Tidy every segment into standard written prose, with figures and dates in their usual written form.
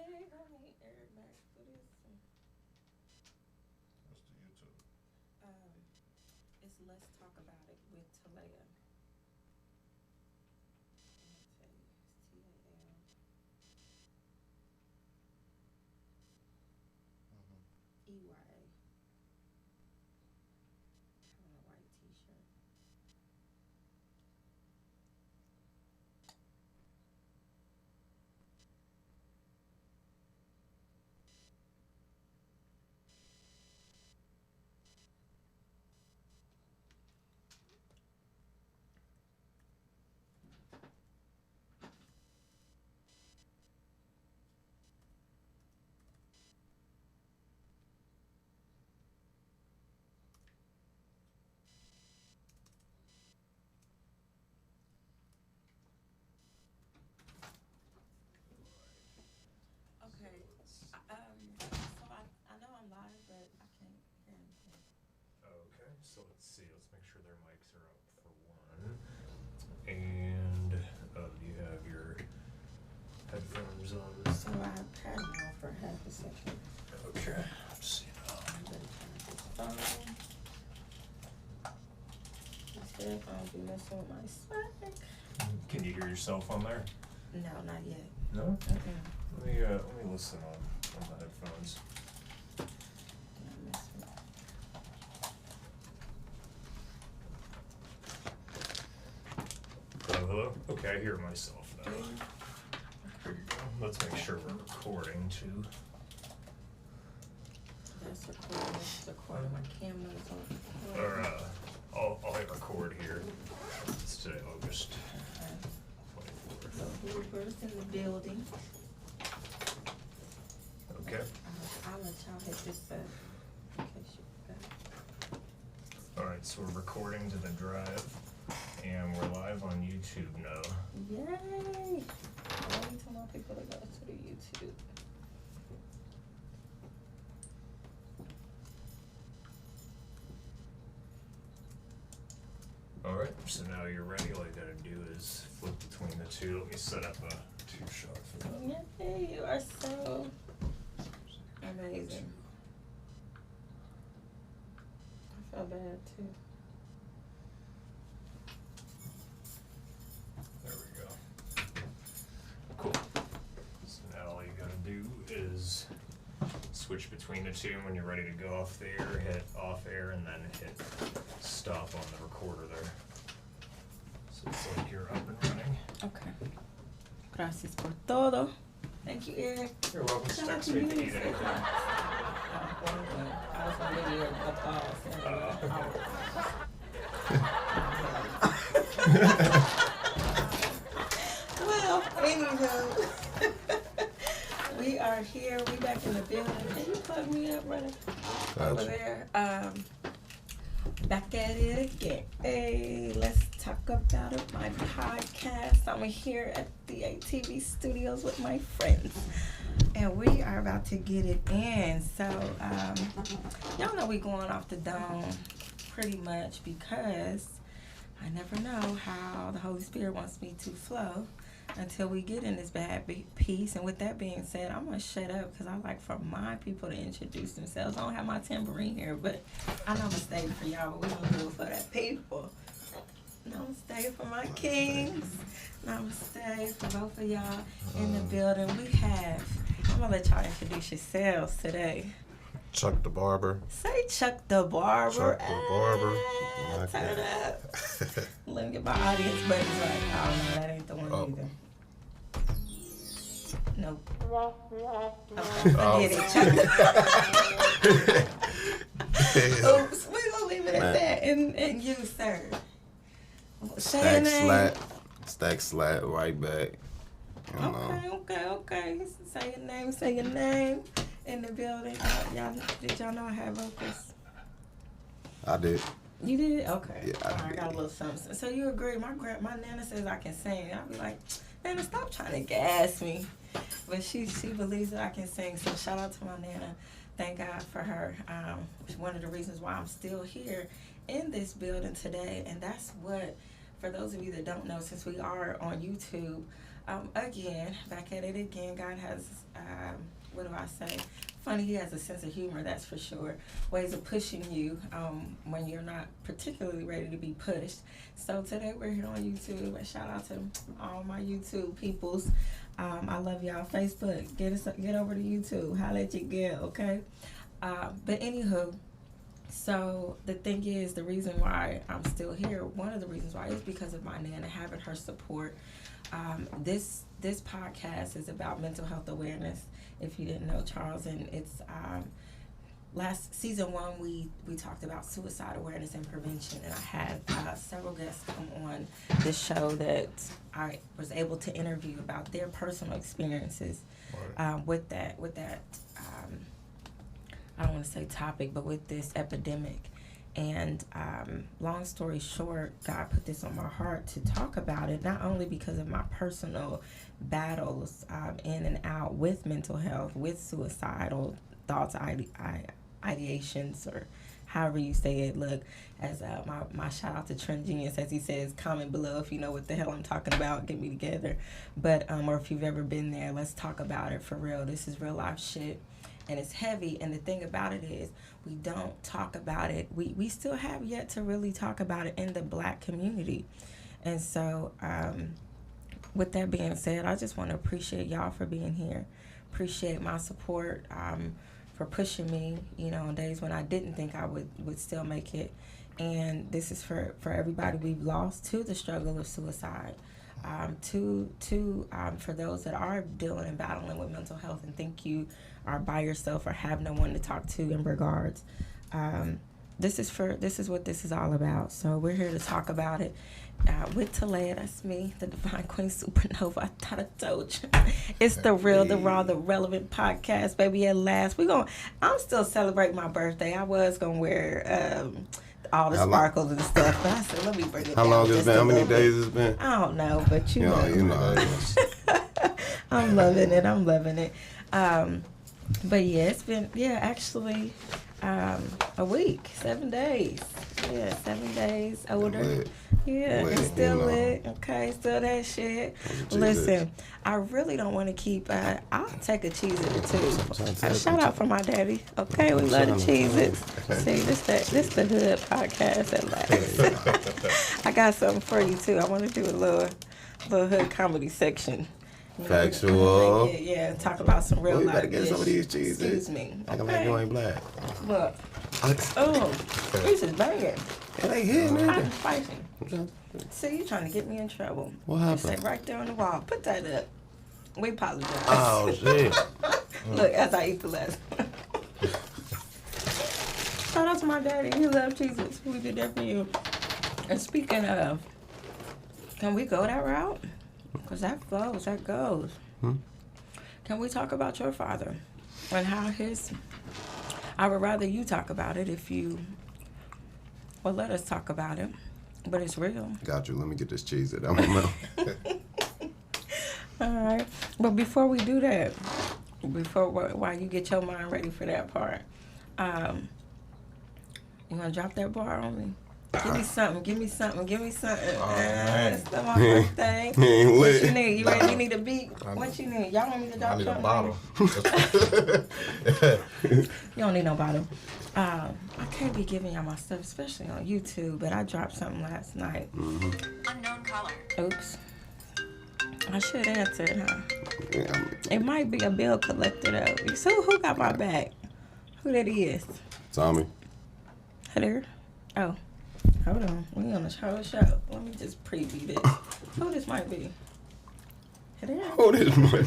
I need Eric back for this. What's the YouTube? Um, it's Let's Talk About It with Talea. I'll tell you, it's TALEYA. On a white t-shirt. Okay. So I know I'm live, but I can't hear anything. Okay, so let's see. Let's make sure their mics are up for one. And you have your headphones on. So I had them on for half a second. Okay, let's see now. I'm gonna turn this phone. Instead, I'll be messing with my Slack. Can you hear yourself on there? No, not yet. No? Mm-mm. Let me listen on the headphones. Hello? Okay, I hear myself now. Here you go. Let's make sure we're recording too. That's recording. That's recording. My camera's on. Or I'll hit record here. It's today, August 24th. So Bluebird's in the building. Okay. I'll let y'all hit this in case you forgot. Alright, so we're recording to the drive, and we're live on YouTube now. Yay! I need to want people to go to the YouTube. Alright, so now you're ready. All you gotta do is flip between the two. Let me set up a two-shot for that. Yay! You are so amazing. I feel bad too. There we go. Cool. So now all you gotta do is switch between the two. When you're ready to go off the air, hit off air, and then hit stop on the recorder there. So it's like you're up and running. Okay. Gracias por todo. Thank you, Eric. You're welcome. Shout out Text to me you. if you need anything. I was gonna give you a pause. Well, anywho, we are here. We back in the building. Can you plug me up, brother? Gotcha. Over there. Back at it again. Hey, let's talk about it. My podcast. I'm here at the ATV Studios with my friends, and we are about to get it in. So, y'all know we going off the dome pretty much because I never know how the Holy Spirit wants me to flow until we get in this bad piece. And with that being said, I'm going to shut up because I like for my people to introduce themselves. I don't have my tambourine here, but I know I'm going to stay for y'all, but we're going to do it for the people. Namaste for my kings. Namaste for both of y'all in the building. I'm going to let y'all introduce yourselves today. Chuck the Barber. Say Chuck the Barber. Chuck the Barber. Turn up. Let me get my audience buttons right. Oh, no, that ain't the one either. Nope. Okay, forget it, Chuck. Oops, we're going to leave it at that. And you, sir. Say your name. Stack slat, right back. Okay. Say your name in the building. Did y'all know I had vocals? I did. You did? Okay. Yeah, I I got a little something. So you agree? My Nana says I can sing. I'll be like, Nana, stop trying to gas me. But she believes that I can sing. So shout out to my Nana. Thank God for her. One of the reasons why I'm still here in this building today. And that's what, for those of you that don't know, since we are on YouTube, Again, back at it again. God has, what do I say? Funny, he has a sense of humor, that's for sure. Ways of pushing you when you're not particularly ready to be pushed. So today we're here on YouTube. A shout out to all my YouTube peoples. I love y'all. Facebook, get over to YouTube. Holla at your girl, okay? But anywho, so the thing is, the reason why I'm still here, one of the reasons why is because of my Nana, having her support. This podcast is about mental health awareness, if you didn't know, Charles, and it's last season 1 we talked about suicide awareness and prevention, and I had several guests come on this show that I was able to interview about their personal experiences with that I don't want to say topic, but with this epidemic. And long story short, God put this on my heart to talk about it, not only because of my personal battles in and out with mental health, with suicidal thoughts, ideations, or however you say it. Look, as my shout out to Trent Genius, as he says, comment below if you know what the hell I'm talking about, get me together. But or if you've ever been there, let's talk about it for real. This is real life shit. And it's heavy, and the thing about it is we don't talk about it. We still have yet to really talk about it in the Black community. And so with that being said, I just want to appreciate y'all for being here. Appreciate my support for pushing me, on days when I didn't think I would still make it. And this is for everybody we've lost to the struggle of suicide. For those that are dealing and battling with mental health and think you are by yourself or have no one to talk to in regards. This is what this is all about. So we're here to talk about it with Talea. That's me, the Divine Queen Supernova. I thought I told you. It's the real, the raw, the relevant podcast, baby. At last, I'm still celebrating my birthday. I was gonna wear all the sparkles and stuff, but I said, let me bring it down. How long it's been? How many days it's been? I don't know, but you know. You know. I'm loving it. But yeah, it's been, actually, a week, 7 days. Yeah, 7 days older. Lit. Yeah, Lit, it's still you know. lit. Okay, still that shit. Listen, I really don't want to keep, I'll take a Cheez-It or two. Shout out for my daddy. Okay, we love the Cheez-Its. See, this the hood podcast at last. I got something for you too. I want to do a little hood comedy section. Factual. Yeah, talk about some real Well, you life. better get some of these Cheez-Its. Excuse me. Acting like you ain't black. Look. Oh, this is banging. It ain't here, Hot man. and spicy. See, you trying to get me in trouble. What You happened? say right there on the wall. Put that up. We apologize. Oh, shit. Look, as I eat the last one. Shout out to my daddy. He loved Jesus. We did that for you. And speaking of, can we go that route? Because that flows, that goes. Can we talk about your father and how I would rather you talk about it let us talk about it, but it's real. Got you. Let me get this cheese out of my mouth. All right. But before we do that, while you get your mind ready for that part, you want to drop that bar on me? Give me something. It's my birthday. What you need? You ready? You need a beat? What you need? Y'all want me to drop I need a something? bottle. You don't need no bottle. I can't be giving y'all my stuff, especially on YouTube, but I dropped something last night. Unknown caller. Oops. I should answer it, huh? Yeah, It might be a bill collector, though. So who got my back? Who that is? Tommy. Hello? Oh. Hold on. We on the show. Let me just preview this. Who this might be? Hello? Oh, this money.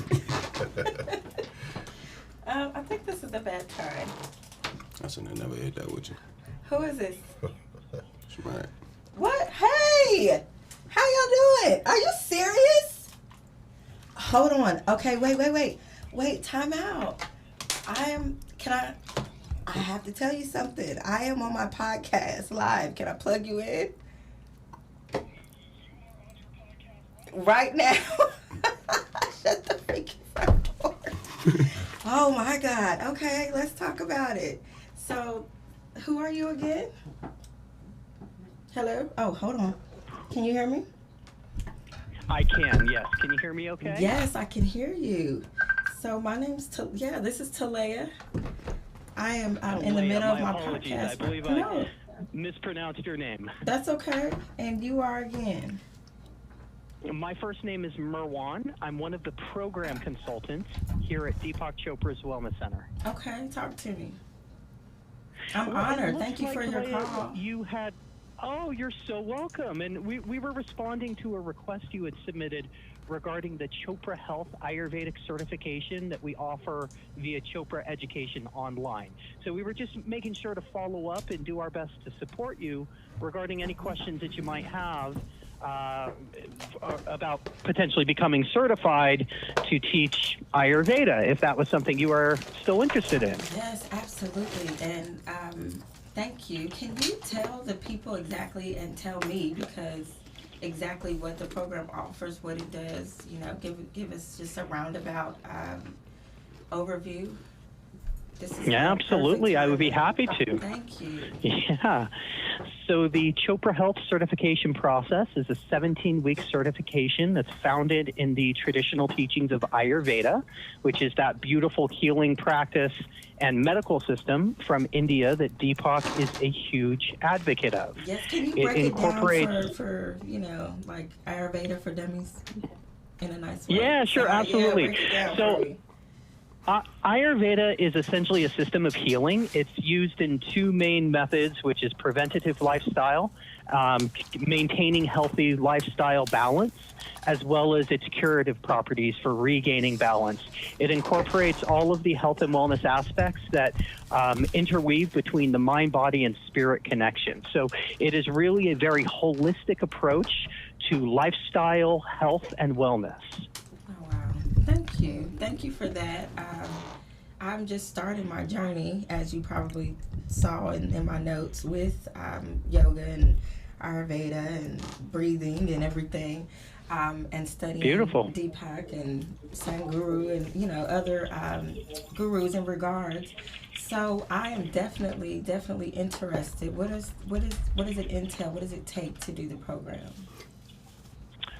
I think this is a bad time. I should have never hit that with you. Who is this? Right. What? Hey! How y'all doing? Are you serious? Hold on. Okay, wait. Wait, time out. I have to tell you something. I am on my podcast live. Can I plug you in? Right now. Shut the freaking front door. Oh my God. Okay, let's talk about it. So, who are you again? Hello? Oh, hold on. Can you hear me? I can, yes. Can you hear me okay? Yes, I can hear you. So my name's this is Talea. I'm in the Leia, middle of my apologies. podcast. I believe No, I mispronounced your name. that's okay. And you are again. My first name is Merwan. I'm one of the program consultants here at Deepak Chopra's Wellness Center. Okay, talk to me. I'm Well, it honored. looks Thank you like, for your Leia, call. You had, you're so welcome. And we were responding to a request you had submitted regarding the Chopra Health Ayurvedic certification that we offer via Chopra Education Online. So we were just making sure to follow up and do our best to support you regarding any questions that you might have about potentially becoming certified to teach Ayurveda, if that was something you are still interested in. Yes, absolutely. And thank you. Can you tell the people exactly and tell me exactly what the program offers, what it does? You know, give us just a roundabout overview. Yeah, absolutely. I would be happy to. Thank you. Yeah. So the Chopra Health certification process is a 17-week certification that's founded in the traditional teachings of Ayurveda, which is that beautiful healing practice and medical system from India that Deepak is a huge advocate of. Yes, can you break it down for like Ayurveda for dummies in a nice way? Yeah, sure, absolutely. break it down So for me. Ayurveda is essentially a system of healing. It's used in two main methods, which is preventative lifestyle, maintaining healthy lifestyle balance, as well as its curative properties for regaining balance. It incorporates all of the health and wellness aspects that interweave between the mind, body, and spirit connection. So it is really a very holistic approach to lifestyle, health, and wellness. Oh, wow. Thank you. Thank you for that. I'm just starting my journey, as you probably saw in my notes, with yoga and Ayurveda and breathing and everything, and studying Beautiful. Deepak and Sanguru and other gurus in regards. So I am definitely interested. What does it entail? What does it take to do the program?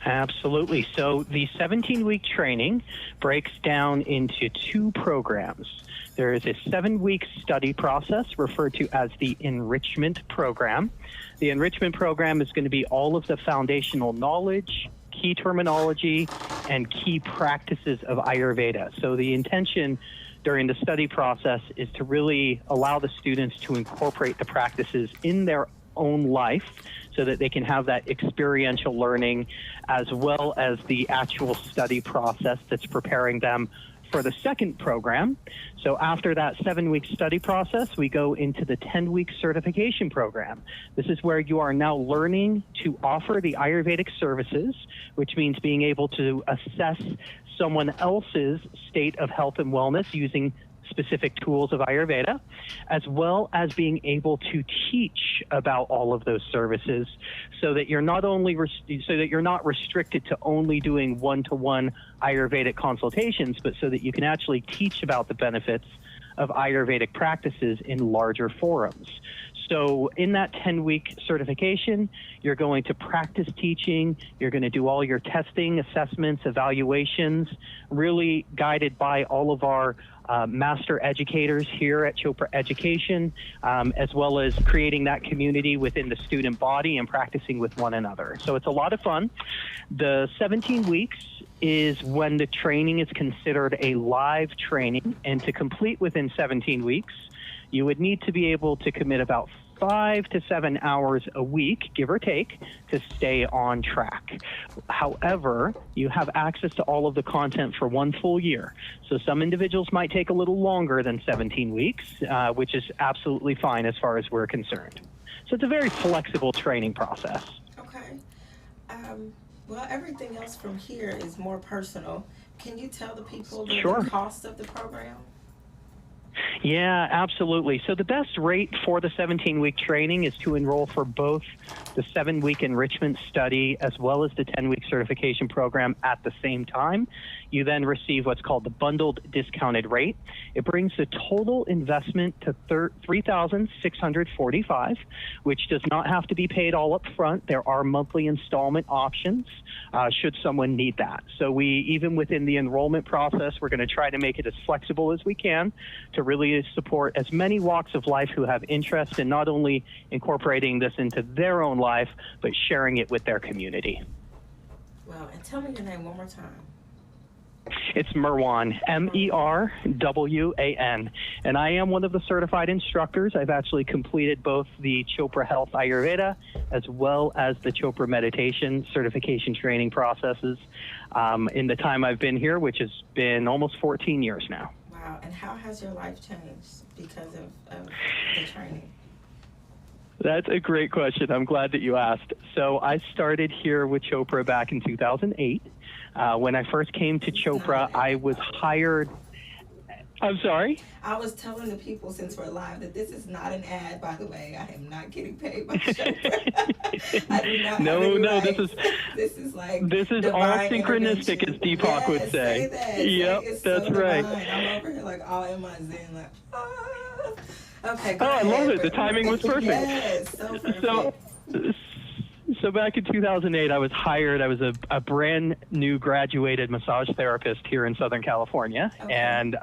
Absolutely. So the 17-week training breaks down into two programs. There is a 7-week study process referred to as the enrichment program. The enrichment program is going to be all of the foundational knowledge, key terminology, and key practices of Ayurveda. So the intention during the study process is to really allow the students to incorporate the practices in their own life so that they can have that experiential learning as well as the actual study process that's preparing them for the second program. So after that 7-week study process, we go into the 10-week certification program. This is where you are now learning to offer the Ayurvedic services, which means being able to assess someone else's state of health and wellness using specific tools of Ayurveda, as well as being able to teach about all of those services, so that you're not restricted to only doing one-to-one Ayurvedic consultations, but so that you can actually teach about the benefits of Ayurvedic practices in larger forums. So in that 10-week certification, you're going to practice teaching, you're going to do all your testing, assessments, evaluations, really guided by all of our master educators here at Chopra Education, as well as creating that community within the student body and practicing with one another. So it's a lot of fun. The 17 weeks is when the training is considered a live training, and to complete within 17 weeks, you would need to be able to commit about 5 to 7 hours a week, give or take, to stay on track. However, you have access to all of the content for 1 full year. So some individuals might take a little longer than 17 weeks, which is absolutely fine as far as we're concerned. So it's a very flexible training process. Okay. Well, everything else from here is more personal. Can you tell the people the Sure. cost of the program? Yeah, absolutely. So the best rate for the 17-week training is to enroll for both the 7-week enrichment study as well as the 10-week certification program at the same time. You then receive what's called the bundled discounted rate. It brings the total investment to $3,645, which does not have to be paid all up front. There are monthly installment options should someone need that. So even within the enrollment process, we're going to try to make it as flexible as we can to really support as many walks of life who have interest in not only incorporating this into their own life, but sharing it with their community. Well, and tell me your name one more time. It's Merwan, Merwan, and I am one of the certified instructors. I've actually completed both the Chopra Health Ayurveda as well as the Chopra Meditation certification training processes in the time I've been here, which has been almost 14 years now. Wow, and how has your life changed because of the training? That's a great question. I'm glad that you asked. So I started here with Chopra back in 2008. When I first came to Chopra, I was hired. I'm sorry? I was telling the people, since we're live, that this is not an ad, by the way. I am not getting paid by Chopra. I do not No, have any no, rights. this is all divine synchronistic, as Deepak would say. Say that. Yep, it's that's so right. divine. I'm over here like all in my zen, like, Okay, go Oh, I ahead. love it. The timing was perfect. Yes, so perfect. So back in 2008, I was hired. I was a brand new graduated massage therapist here in Southern California. Okay. And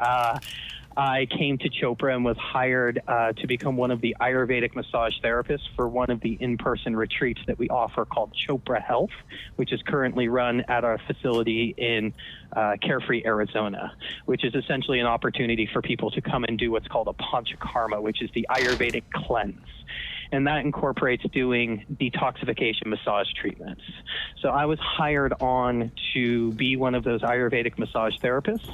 I came to Chopra and was hired to become one of the Ayurvedic massage therapists for one of the in-person retreats that we offer called Chopra Health, which is currently run at our facility in Carefree, Arizona, which is essentially an opportunity for people to come and do what's called a Panchakarma, which is the Ayurvedic cleanse. And that incorporates doing detoxification massage treatments. So I was hired on to be one of those Ayurvedic massage therapists.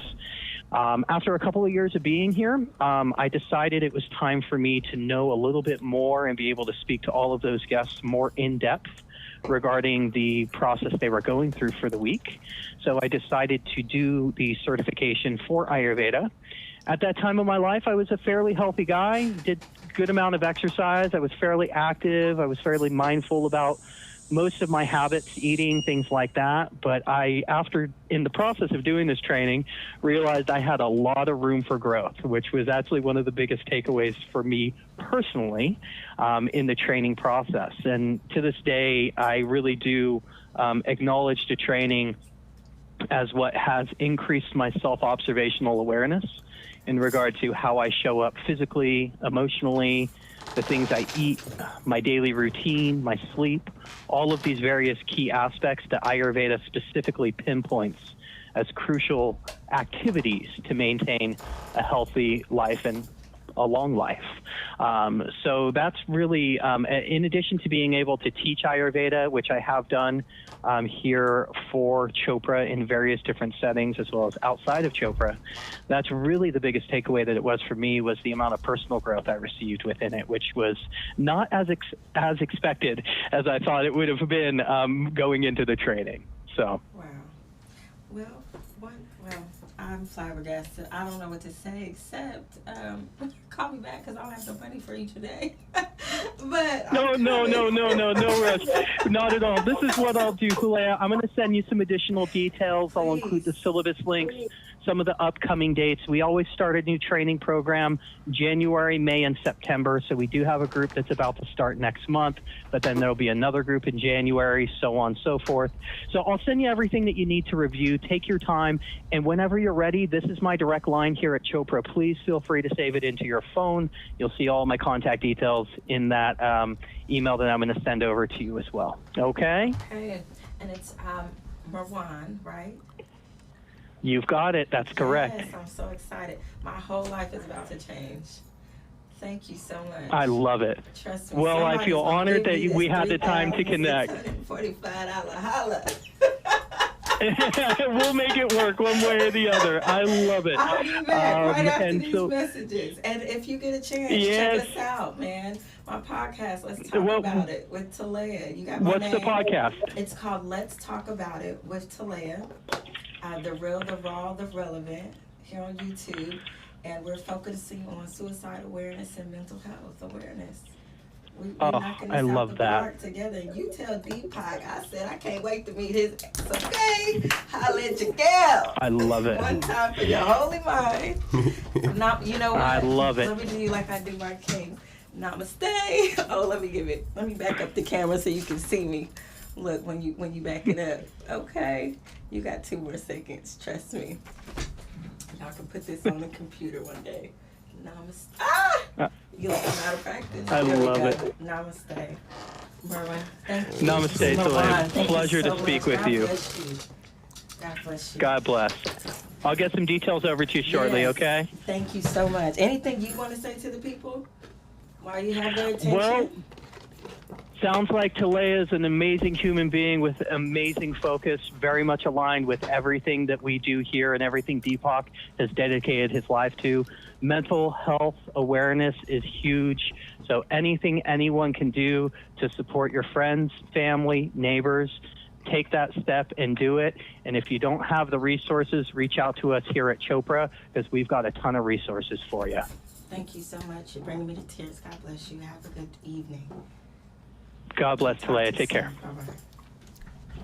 After a couple of years of being here, I decided it was time for me to know a little bit more and be able to speak to all of those guests more in depth regarding the process they were going through for the week. So I decided to do the certification for Ayurveda. At that time of my life, I was a fairly healthy guy, did a good amount of exercise. I was fairly active. I was fairly mindful about most of my habits, eating, things like that. But in the process of doing this training, realized I had a lot of room for growth, which was actually one of the biggest takeaways for me personally in the training process. And to this day, I really do acknowledge the training as what has increased my self-observational awareness in regard to how I show up physically, emotionally, the things I eat, my daily routine, my sleep, all of these various key aspects that Ayurveda specifically pinpoints as crucial activities to maintain a healthy life and a long life. So that's really, in addition to being able to teach Ayurveda, which I have done here for Chopra in various different settings as well as outside of Chopra, that's really the biggest takeaway that it was for me was the amount of personal growth I received within it, which was not as expected as I thought it would have been going into the training. So. Wow. Well, I'm flabbergasted. I don't know what to say except call me back because I don't have no money for you today. But no rush. Not at all. This is what I'll do, Hulea. I'm going to send you some additional details. I'll include the syllabus links, some of the upcoming dates. We always start a new training program January, May, and September. So we do have a group that's about to start next month, but then there'll be another group in January, so on and so forth. So I'll send you everything that you need to review. Take your time, and whenever you're ready, this is my direct line here at Chopra. Please feel free to save it into your phone. You'll see all my contact details in that email that I'm going to send over to you as well. Okay? Okay, and it's Merwan, right? You've got it. That's correct. Yes, I'm so excited. My whole life is about to change. Thank you so much. I love it. Trust me. Well, I feel honored that we had the time to connect. $45 holla. We'll make it work one way or the other. I love it. I'll be back right after these so, messages. And if you get a chance, yes. check us out, man. My podcast, Let's Talk About It with Talea. You got my what's name. the podcast? It's called Let's Talk About It with Talea. The real, the raw, the relevant here on YouTube. and we're focusing on suicide awareness and mental health awareness. We're Oh, knocking this I out love the that. park together. And you tell Deepak, I said I can't wait to meet his ex. Okay, holla at your gal. I love it. One time for your holy mind. Now, you know what? I love it. Let me do you like I do my king. Namaste. Oh, let me back up the camera so you can see me. Look, when you back it up. Okay. You got 2 more seconds. Trust me. Y'all can put this on the computer one day. Namaste. Ah! You like I'm out of practice. I There we love go. it. Namaste. Merwin, thank you. Namaste, Merwin, Talaya. thank you Pleasure to so speak much. with God you. Bless you. God bless you. God bless. I'll get some details over to you shortly, Yes. okay? Thank you so much. Anything you want to say to the people while you have their attention? Well, sounds like Talaya is an amazing human being with amazing focus, very much aligned with everything that we do here and everything Deepak has dedicated his life to. Mental health awareness is huge. So anything anyone can do to support your friends, family, neighbors, take that step and do it. And if you don't have the resources, reach out to us here at Chopra because we've got a ton of resources for you. Thank you so much. You're bringing me to tears. God bless you. Have a good evening. God bless, Talk to Talaya. you Take care. soon. Bye-bye.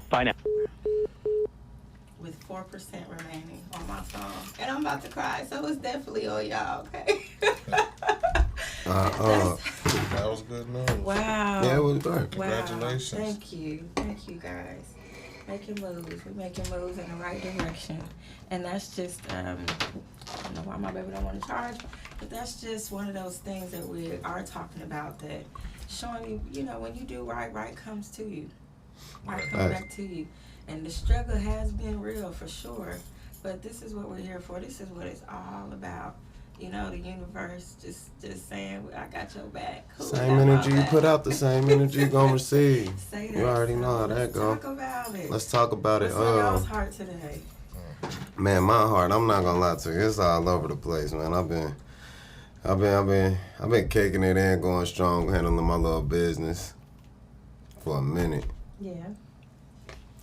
Bye now. With 4% remaining on my phone. And I'm about to cry, so it's definitely on y'all, okay? That was good news. Wow. Yeah, it was great. Wow. Congratulations. Thank you. Thank you, guys. Making moves. We're making moves in the right direction. And that's just, I don't know why my baby don't want to charge, but that's just one of those things that we are talking about, that showing you, you know, when you do right, right comes to you. Right comes Right. back to you. And the struggle has been real for sure. But this is what we're here for. This is what it's all about. You know, the universe just saying, I got your back. Who Same got my energy you back? put out, the same energy you gonna receive. Say that. You already know how that Let's go. talk about it. Let's talk about it. What's on y'all's heart today? Man, my heart, I'm not gonna lie to you, it's all over the place, man. I've been kicking it in, going strong, handling my little business for a minute. Yeah.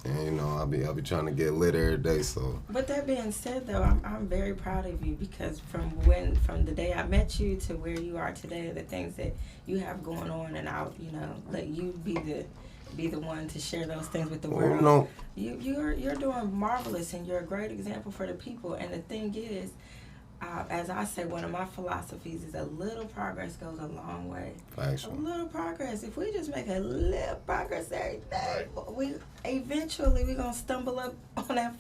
And you know, I'll be trying to get lit every day, so But that being said, though, I'm very proud of you, because from the day I met you to where you are today, the things that you have going on, and I'll, you know, let you be the one to share those things with the world. no. You're doing marvelous, and you're a great example for the people. And the thing is, as I say, one of my philosophies is a little progress goes a long way. A Actually. little progress. If we just make a little progress every day, we eventually we're gonna stumble up on that,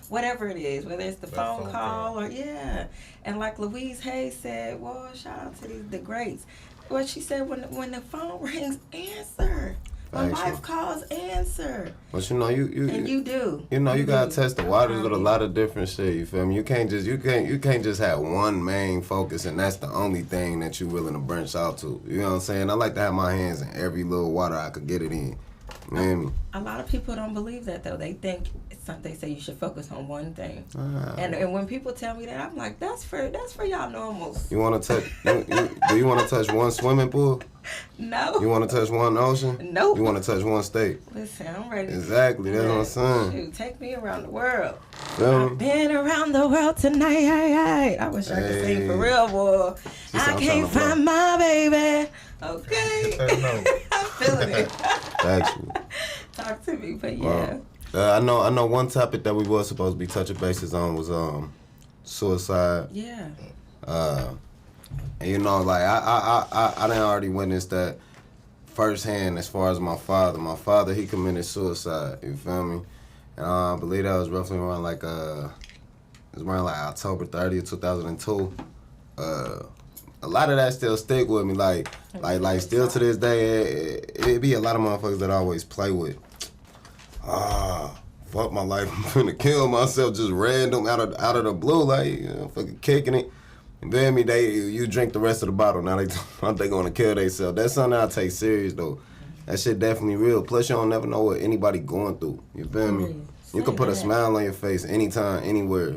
whatever it is, whether it's the That phone phone call call. or And like Louise Hay said, well, shout out to the greats. What she said, when the phone rings, answer. When Actually. life calls, answer. But you know, And you do. You know, you gotta do. test the waters with a Um, lot of different shit. You feel me? You can't just have one main focus, and that's the only thing that you're willing to branch out to. You know what I'm saying? I like to have my hands in every little water I could get it in. You know what A lot of people don't believe that, though. They think they say you should focus on one thing. I mean? And when people tell me that, I'm like, that's for y'all normals. You want to touch? Do you want to touch one swimming pool? No. You want to touch one ocean? Nope. You want to touch one state? Listen, I'm ready. Exactly. That's what I'm saying. Shoot, take me around the world. Feel I've me? been around the world tonight. I wish I could sing for Hey. real, boy. She I sound can't tryna blow. find my baby. Okay. Hit that note. I'm feeling it. Actually. Talk to me, but yeah. I know one topic that we were supposed to be touching bases on was suicide. Yeah. And you know, like I done already witnessed that firsthand as far as my father. My father, he committed suicide. You feel me? And I believe that was roughly around like October 30th, 2002. A lot of that still stick with me. Like still to this day, it be a lot of motherfuckers that I always play with. Fuck my life, I'm finna kill myself just random out of the blue, like, you know, fucking kicking it. And then you drink the rest of the bottle. Now they gonna kill themselves. That's something I take serious though. That shit definitely real. Plus you don't never know what anybody going through. You feel me? You can put a smile on your face anytime, anywhere.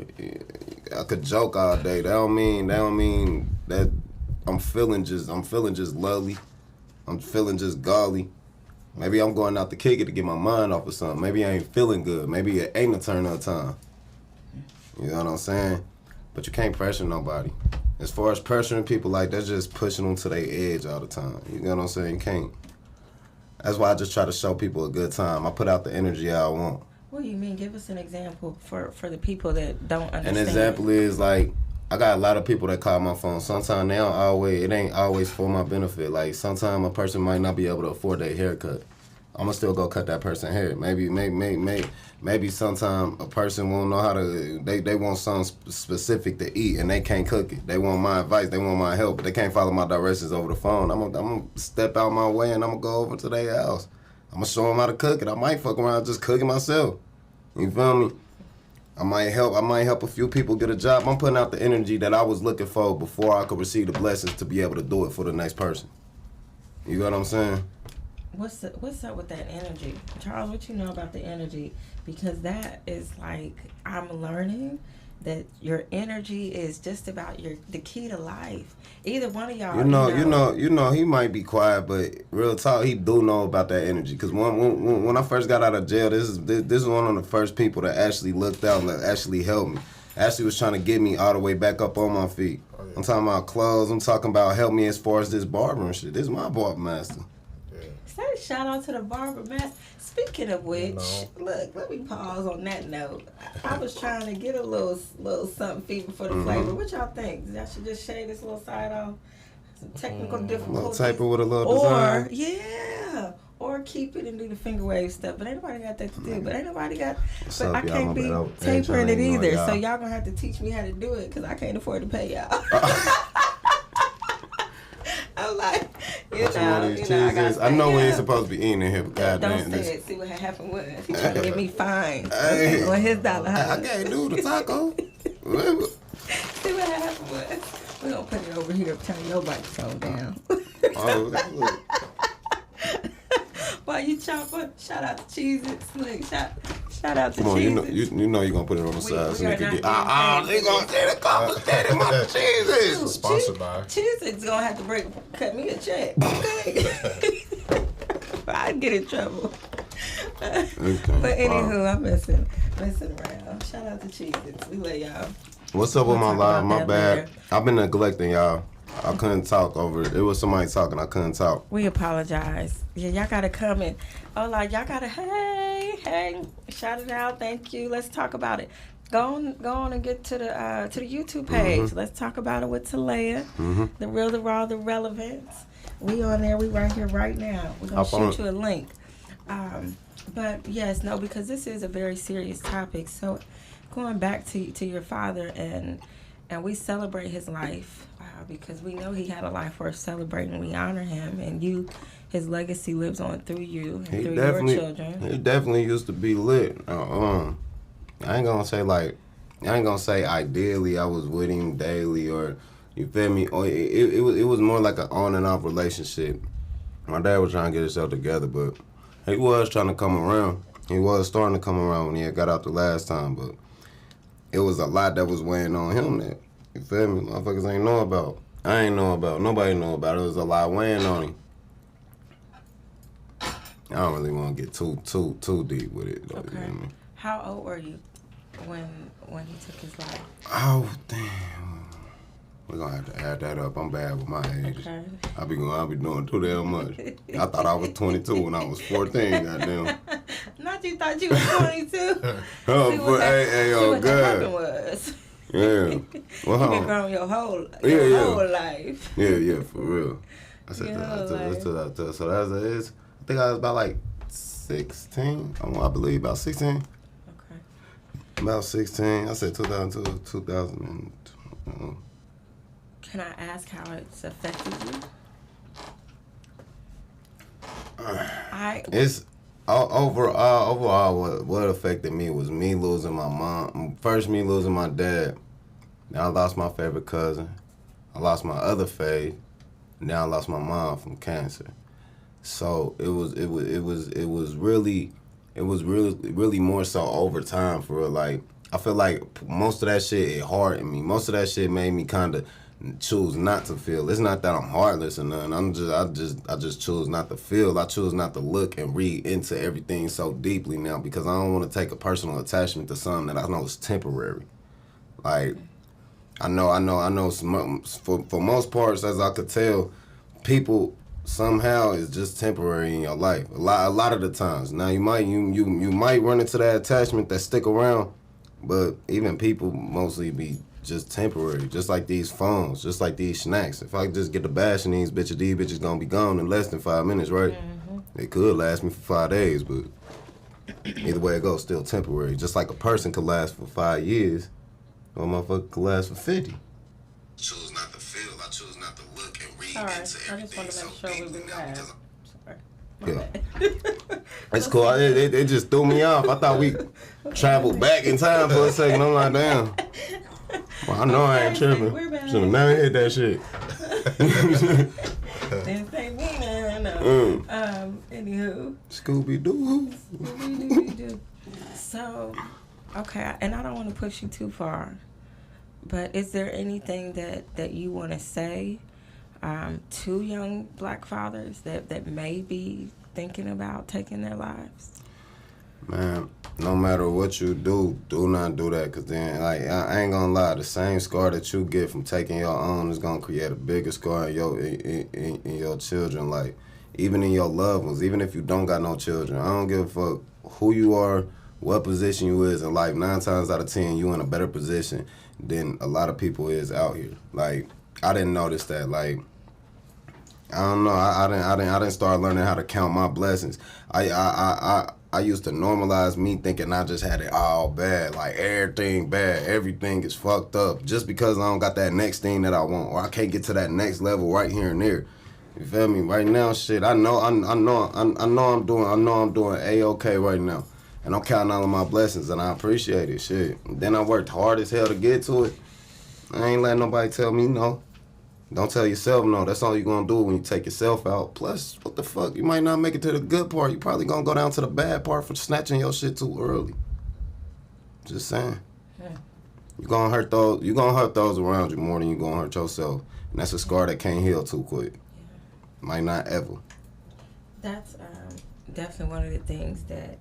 I could joke all day. That don't mean that I'm feeling just lovely. I'm feeling just golly. Maybe I'm going out to kick it to get my mind off of something. Maybe I ain't feeling good. Maybe it ain't a turn up time. You know what I'm saying? But you can't pressure nobody. As far as pressuring people, like, that's just pushing them to their edge all the time. You know what I'm saying? You can't. That's why I just try to show people a good time. I put out the energy I want. What do you mean? Give us an example for the people that don't understand. An example is, like, I got a lot of people that call my phone. Sometimes they don't always, it ain't always for my benefit. Like, sometimes a person might not be able to afford their haircut. I'm gonna still go cut that person's hair. Maybe sometime a person won't know how to, they want something specific to eat and they can't cook it. They want my advice, they want my help, but they can't follow my directions over the phone. I'm gonna step out my way and I'm gonna go over to their house. I'm gonna show them how to cook it. I might fuck around just cooking myself. You feel me? I might help a few people get a job. I'm putting out the energy that I was looking for before I could receive the blessings to be able to do it for the next person. You know what I'm saying? What's up with that energy? Charles, what you know about the energy? Because that is like, I'm learning that your energy is just about the key to life. Either one of y'all. You know, he might be quiet, but real talk, he do know about that energy. Cause when I first got out of jail, this is one of the first people that actually looked out and that actually helped me. Actually was trying to get me all the way back up on my feet. Oh, yeah. I'm talking about clothes. I'm talking about help me as far as this barber and shit. This is my barber master. Say shout out to the barber master. Speaking of which, look, let me pause on that note. I was trying to get a little something fever for the flavor. What y'all think? I should just shave this little side off? Some technical difficulties. Little taper with a little design. Or keep it and do the finger wave stuff. But ain't nobody got that to do. But ain't nobody got. But up, I can't be tapering it either. So y'all gonna have to teach me how to do it because I can't afford to pay y'all. I'm like, I know we ain't supposed to be eating in here, but goddamn. Don't say it. See what happened was he trying to get me fined on his dollar. I can't do the taco. See what happened was we're gonna put it over here. Turn your microphone down. While you chop up, shout out to Cheez-Its. Look, shout out to Cheez-Its. You know you're gonna put it on the side so they can get. They gonna get a couple steady my Cheez-Its. Sponsored by. Cheez-Its gonna have to cut me a check. Okay. I'd get in trouble. But anywho, I'm messing around. Shout out to Cheez-Its. We love y'all. What's up with my live? My bad. I've been neglecting y'all. I couldn't talk over it. It was somebody talking. I couldn't talk. We apologize. Yeah, y'all gotta come in. Oh, like y'all gotta hey, shout it out. Thank you. Let's talk about it. Go on and get to the YouTube page. Mm-hmm. Let's talk about it with Talea. Mm-hmm. The real, the raw, the relevance. We on there. We right here right now. We're gonna shoot you a link. But yes, no, because this is a very serious topic. So going back to your father and we celebrate his life. Because we know he had a life worth celebrating. We honor him, and his legacy lives on through you and through your children. He definitely used to be lit. I ain't gonna say ideally I was with him daily or you feel me. Or it was more like an on and off relationship. My dad was trying to get himself together, but he was trying to come around. He was starting to come around when he had got out the last time, but it was a lot that was weighing on him that. You feel me? Motherfuckers ain't know about. I ain't know about. Nobody know about it. It was a lot weighing on him. I don't really want to get too deep with it though. Okay. You know what I mean? How old were you when he took his life? Oh damn. We're gonna have to add that up. I'm bad with my age. Okay. I'll be doing too damn much. I thought I was 22 when I was 14. Goddamn. Not you thought you was 22. What happened was. Yeah. Well, you've been grown your whole life. Yeah, for real. I said that. So that's it. I think I was about like 16. I believe about 16. Okay. About 16. I said 2002, 2000. Can I ask how it's affected you? It's overall what affected me was me losing my mom. First, me losing my dad. Now I lost my favorite cousin. I lost my other fave. Now I lost my mom from cancer. So it was really more so over time for real. Like I feel like most of that shit it hardened me. Most of that shit made me kind of choose not to feel. It's not that I'm heartless or nothing. I just choose not to feel. I choose not to look and read into everything so deeply now because I don't want to take a personal attachment to something that I know is temporary. Like I know. For most parts, as I could tell, people somehow is just temporary in your life. A lot of the times. Now you might run into that attachment that stick around, but even people mostly be just temporary. Just like these phones, just like these snacks. If I just get the bash in these bitches gonna be gone in less than 5 minutes, right? Mm-hmm. It could last me for 5 days, but either way it goes, still temporary. Just like a person could last for 5 years, or a motherfucker could last for 50. Choose not to feel. I choose not to look and read Sorry, into everything. I just want to make sure we be live. Yeah. It's cool. It just threw me off. I thought we traveled back in time for a second. I'm like, damn. Well, I know I ain't tripping. Should have never hit that shit. Didn't say me, no. Anywho. Scooby-Doo. Scooby-Doo. So, okay, and I don't want to push you too far, but is there anything that you want to say to young black fathers that may be thinking about taking their lives? Man, no matter what you do not do that, because then, like, I ain't gonna lie, the same scar that you get from taking your own is gonna create a bigger scar in your children, like, even in your loved ones, even if you don't got no children. I don't give a fuck who you are, what position you is in life. 9 times out of 10, you in a better position than a lot of people is out here. Like, I didn't notice that, like, I don't know. I didn't start learning how to count my blessings. I used to normalize me thinking I just had it all bad, like everything bad, everything is fucked up, just because I don't got that next thing that I want, or I can't get to that next level right here and there. You feel me? Right now, shit. I know I'm doing A-okay right now, and I'm counting all of my blessings, and I appreciate it. Shit. And then I worked hard as hell to get to it. I ain't letting nobody tell me no. Don't tell yourself no. That's all you're going to do when you take yourself out. Plus, what the fuck? You might not make it to the good part. You probably going to go down to the bad part for snatching your shit too early. Just saying. You're going to hurt those around you more than you're going to hurt yourself. And that's a scar that can't heal too quick. Might not ever. That's definitely one of the things that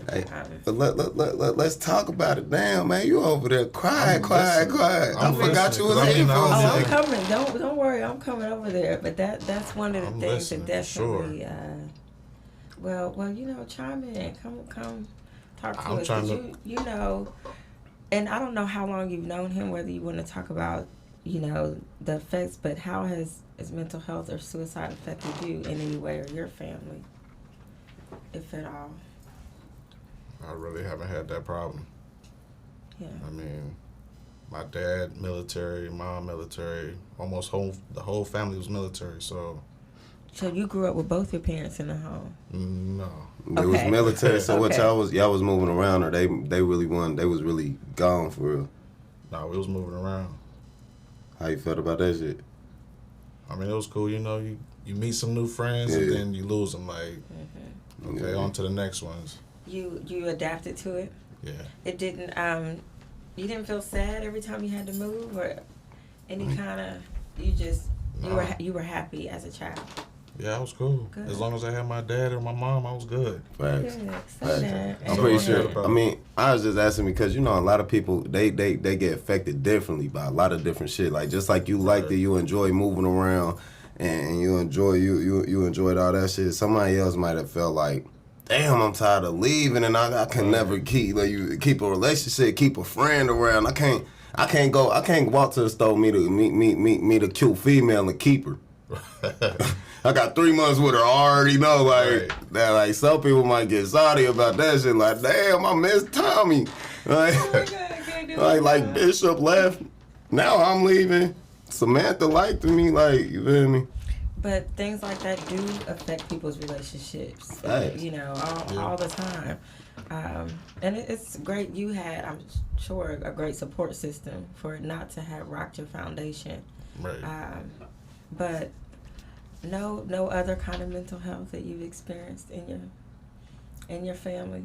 hey, but let's talk about it. Damn, man, you over there quiet. I forgot you was here for I'm coming. Don't worry, I'm coming over there. But that's one of the things that definitely. Sure. Well, you know, chime in. Come, talk to us. 'Cause you know, and I don't know how long you've known him. Whether you want to talk about, you know, the effects, but how has mental health or suicide affected you in any way, or your family, if at all? I really haven't had that problem. Yeah. I mean, my dad military, mom military, the whole family was military, so. So you grew up with both your parents in the home? No. They was military, so what y'all was moving around, or they really was really gone for real? No, we was moving around. How you felt about that shit? I mean, it was cool, you know, you meet some new friends and then you lose them, like, okay, on to the next ones. You adapted to it? Yeah. It didn't, you didn't feel sad every time you had to move, or any kind of, you were happy as a child? Yeah, I was cool. Good. As long as I had my dad or my mom, I was good. Facts. I'm pretty sure. I mean, I was just asking because, you know, a lot of people, they get affected differently by a lot of different shit. Like, just like you like that you enjoy moving around and you enjoyed all that shit, somebody else might have felt like, damn, I'm tired of leaving and I can never keep a relationship, keep a friend around. I can't walk to the store, meet a cute female and keep her. I got 3 months with her. I already know, that. Like, some people might get salty about that shit. Like, damn, I miss Tommy. Like Bishop left. Now I'm leaving. Samantha liked me. Like, you feel me? But things like that do affect people's relationships. You know, all the time. And it's great you had, I'm sure, a great support system for it not to have rocked your foundation. Right. But no other kind of mental health that you've experienced in your family?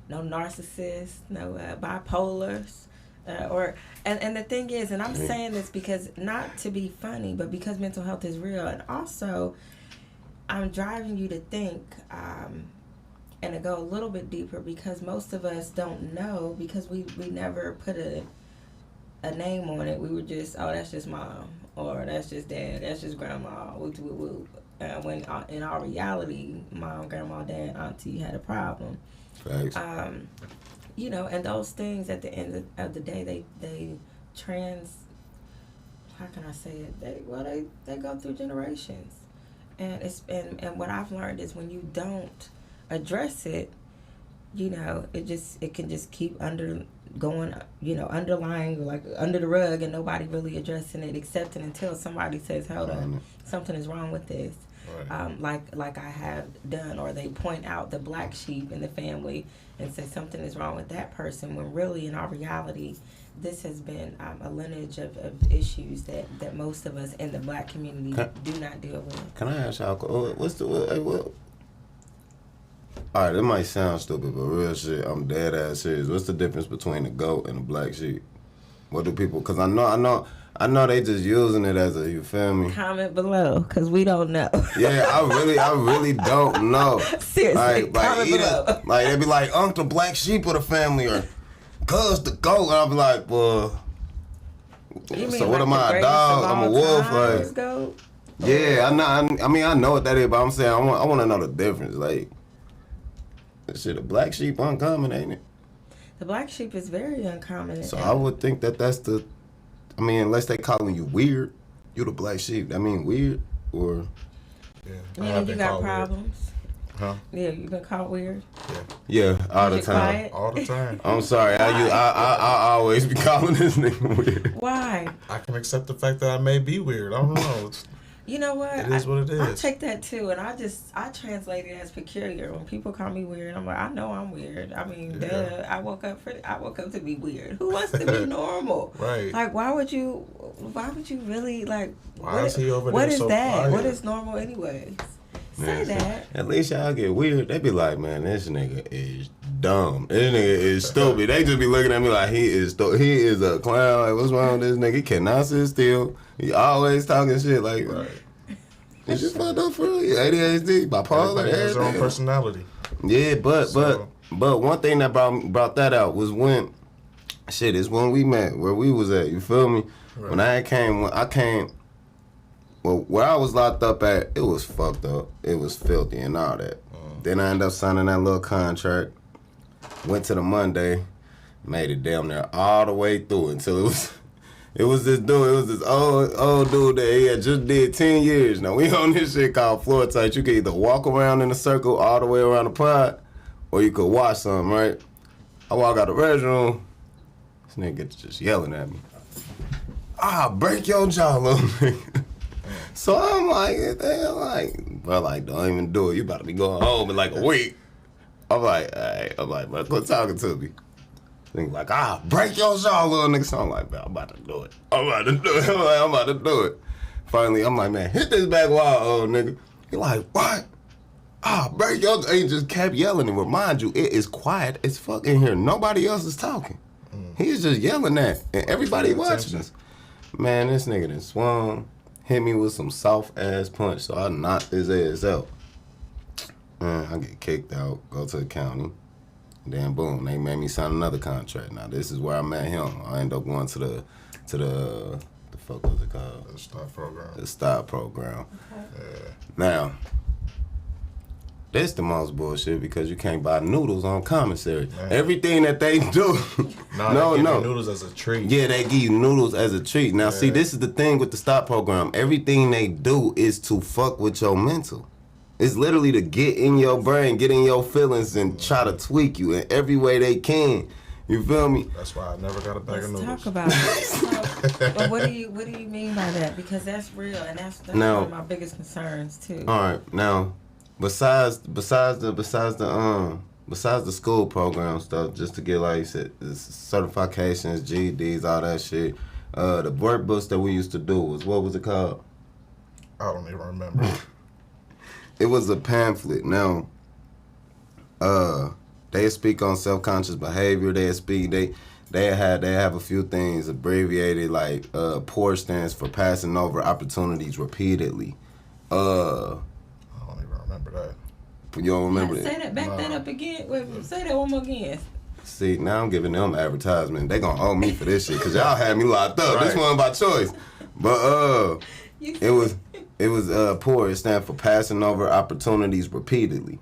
No narcissists, no bipolars, and the thing is, and I'm saying this because not to be funny, but because mental health is real, and also I'm driving you to think and to go a little bit deeper, because most of us don't know, because we never put a name on it. We were just, oh, that's just mom, or that's just dad, that's just grandma. Whoop, whoop, whoop. When in our reality, mom, grandma, dad, auntie had a problem. Facts. You know, and those things at the end of the day, they how can I say it? They go through generations, and and what I've learned is when you don't address it, you know, it can just keep underlying, like under the rug, and nobody really addressing it, accepting until somebody says, hold on, something is wrong with this. Right. Like I have done, or they point out the black sheep in the family and say something is wrong with that person, when really in our reality, this has been a lineage of issues that most of us in the black community do not deal with. Can I ask y'all, what? Alright, it might sound stupid, but real shit, I'm dead ass serious. What's the difference between a goat and a black sheep? What do people, because I know they just using it as you feel me? Comment below, because we don't know. Yeah, I really don't know. Seriously, comment below. Like, they be like, the black sheep of the family, or cuz the goat, and I'll be like, well, so what am I, a dog? I'm a wolf? Like, goat? Yeah, I know what that is, but I'm saying, I want to know the difference. Like, shit, a black sheep uncommon, ain't it? The black sheep is very uncommon. So I would think that's unless they calling you weird, you the black sheep. That mean weird, or you got problems. Weird. Huh? Yeah, you been caught weird. Yeah, all the time. Quiet? All the time. I'm sorry, I always be calling this nigga weird. Why? I can accept the fact that I may be weird. I don't know. You know what? It is what it is. I take that too, and I translate it as peculiar. When people call me weird, I'm like, I know I'm weird. I mean, duh, I woke up to be weird. Who wants to be normal? Right. Like, why would you really like? Why is he over there What is so that? quiet? What is normal anyways? Say that. At least y'all get weird. They be like, man, this nigga is dumb. This nigga is stupid. They just be looking at me like he is a clown. Like, what's wrong with this nigga? He cannot sit still. He always talking shit. Like, right. It's just fucked up for real. ADHD, bipolar. Everybody has their own personality. Yeah, but one thing that brought that out was when we met, where we was at. You feel me? Right. When I came. Well, where I was locked up at, it was fucked up. It was filthy and all that. Then I ended up signing that little contract. Went to the Monday, made it damn near all the way through until it was this dude. It was this old dude that he had just did 10 years. Now, we on this shit called floor tight. You could either walk around in a circle all the way around the pod, or you could watch something, right? I walk out the restroom, this nigga just yelling at me. Break your jaw, little nigga. So I'm like, bro, like, don't even do it. You about to be going home in like a week. I'm like, bro, quit talking to me. Nigga like, break your jaw, little nigga. So I'm like, bro, I'm about to do it. I'm about to do it. Finally, I'm like, man, hit this back wall, old nigga. He like, what? Break your jaw. He just kept yelling. And remind you, it is quiet as fuck in here. Nobody else is talking. He's just yelling that. And everybody watching us. Man, this nigga done swung. Hit me with some soft ass punch, so I knocked his ass out. I get kicked out, go to the county, then boom, they made me sign another contract. Now this is where I met him. I ended up going to the fuck was it called? The STOP program. The STOP program. Okay. Yeah. Now, this the most bullshit because you can't buy noodles on commissary. Man. Everything that they do. No. Noodles as a treat. Yeah, they give you noodles as a treat. Now, see, this is the thing with the STOP program. Everything they do is to fuck with your mental. It's literally to get in your brain, get in your feelings, and try to tweak you in every way they can. You feel me? That's why I never got a bag of noodles. Let's talk about it. But what do you mean by that? Because that's real, and that's one of my biggest concerns too. All right, now. Besides the school program stuff, just to get, like you said, certifications, GEDs, all that shit. The workbooks that we used to do what was it called? I don't even remember. It was a pamphlet. Now, they speak on self-conscious behavior. They have a few things abbreviated, like POUR stands for passing over opportunities repeatedly. Remember that. You don't remember that? Say that. Back that up again. Wait, say that one more again. See, now I'm giving them advertisement. They gonna owe me for this shit, cause y'all had me locked up. This Right. wasn't by choice. But it was poor. It stands for passing over opportunities repeatedly.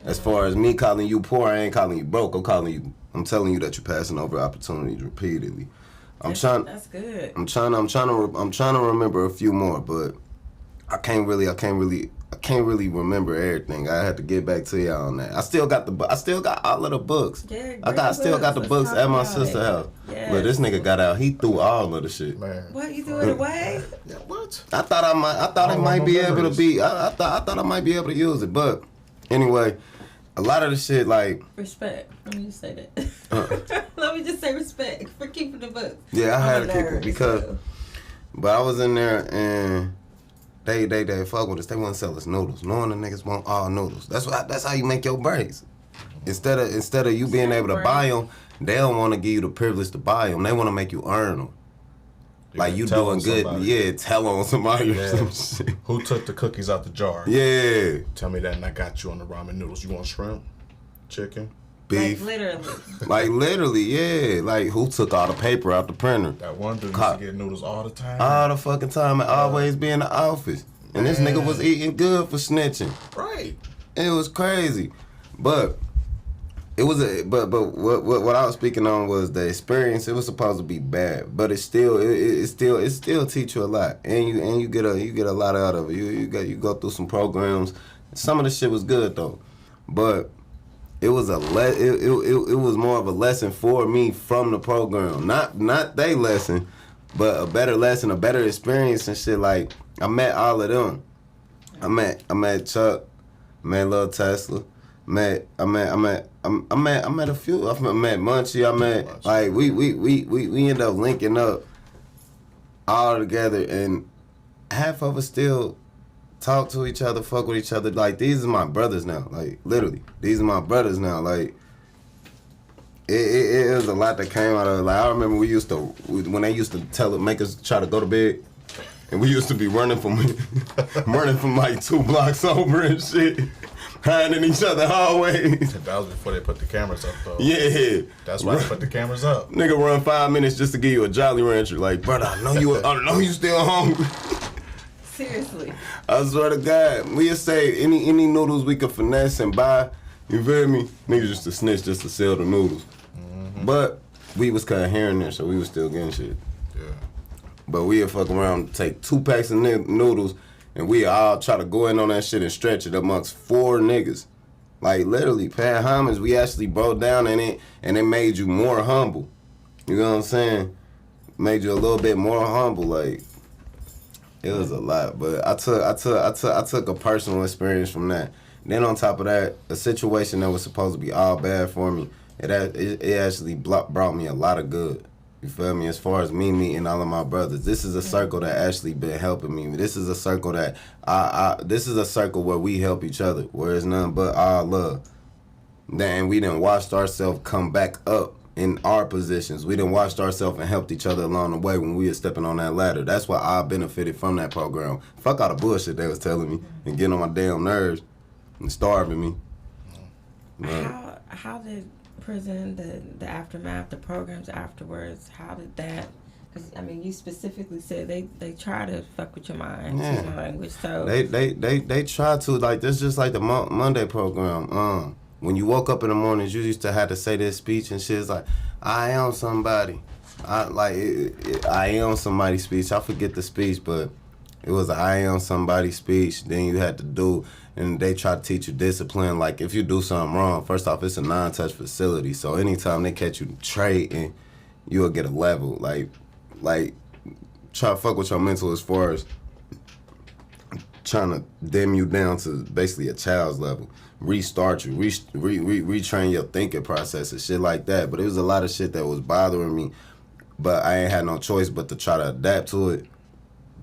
As far as me calling you poor, I ain't calling you broke. I'm telling you that you're passing over opportunities repeatedly. That's good. I'm trying to remember a few more, but I can't really remember everything. I had to get back to y'all on that. I still got all of the books. Yeah, I still got the Let's books talk at my about sister's it. house. Yes. But this nigga got out. He threw all of the shit. Man. What, you threw it away? Yeah, what? I thought I might be able to be. I thought I might be able to use it, but anyway, a lot of the shit like. Respect. Let me just say that. Let me just say respect for keeping the books. Yeah, I had I'm to a keep it nerd, because. so. But I was in there and they fuck with us. They wouldn't sell us noodles. Knowing the niggas want all noodles. That's how you make your breaks. Instead of you being able to buy them, they don't want to give you the privilege to buy them. They want to make you earn them. Like you tell doing on good, somebody. yeah. Tell on somebody or Yeah. some shit. Who took the cookies out the jar? Yeah, Tell me that, and I got you on the ramen noodles. You want shrimp, chicken? beef. Like Literally, yeah. Like who took all the paper out the printer? That one dude used Cop. to get noodles all the time. All the fucking time and always be in the office. And this nigga was eating good for snitching. Right. It was crazy, but it was what I was speaking on was the experience. It was supposed to be bad, but it still teach you a lot, and you get a lot out of it. You go through some programs. Some of the shit was good though, but it was it was more of a lesson for me from the program, not they lesson, but a better lesson, a better experience and shit. Like I met all of them. I met Chuck. Met Lil Tesla. I met a few. I met Munchie. I met like we ended up linking up all together, and half of us still talk to each other, fuck with each other. Like these are my brothers now. Like literally, these are my brothers now. Like it was a lot that came out of it. Like I remember when they used to make us try to go to bed. And we used to be running from like 2 blocks over and shit, hiding in each other's hallways. That was before they put the cameras up, though. Yeah. That's why they put the cameras up. Nigga run 5 minutes just to give you a Jolly Rancher. Like, brother, I know you still hungry. seriously. I swear to God, we'd say any noodles we could finesse and buy. You feel me? Niggas used to snitch just to sell the noodles. Mm-hmm. But we was kind of hearing there, so we was still getting shit. Yeah. But we'd fuck around, take 2 packs of noodles, and we all try to go in on that shit and stretch it amongst 4 niggas. Like, literally, paying homage, we actually broke down in it, and it made you more humble. You know what I'm saying? Made you a little bit more humble. Like, it was a lot. But I took a personal experience from that. Then on top of that, a situation that was supposed to be all bad for me, it actually brought me a lot of good. You feel me? As far as me meeting all of my brothers, this is a circle that actually been helping me. This is a circle that this is a circle where we help each other, where it's nothing but our love. And we done watched ourselves come back up in our positions. We done watched ourselves and helped each other along the way when we were stepping on that ladder. That's why I benefited from that program. Fuck all the bullshit they was telling me and getting on my damn nerves and starving me. How did prison, the aftermath, the programs afterwards, how did that, because I mean you specifically said they try to fuck with your mind, Yeah. your language, so They try to, like, this just like the Monday program. When you woke up in the mornings, you used to have to say this speech and shit. It's like, I am somebody. I am somebody speech. I forget the speech, but it was a I am somebody speech. Then you had to do, and they try to teach you discipline. Like, if you do something wrong, first off, it's a non-touch facility. So anytime they catch you trading, you'll get a level. Like, try to fuck with your mental as far as trying to dim you down to basically a child's level. Restart you, retrain your thinking process and shit like that. But it was a lot of shit that was bothering me, but I ain't had no choice but to try to adapt to it.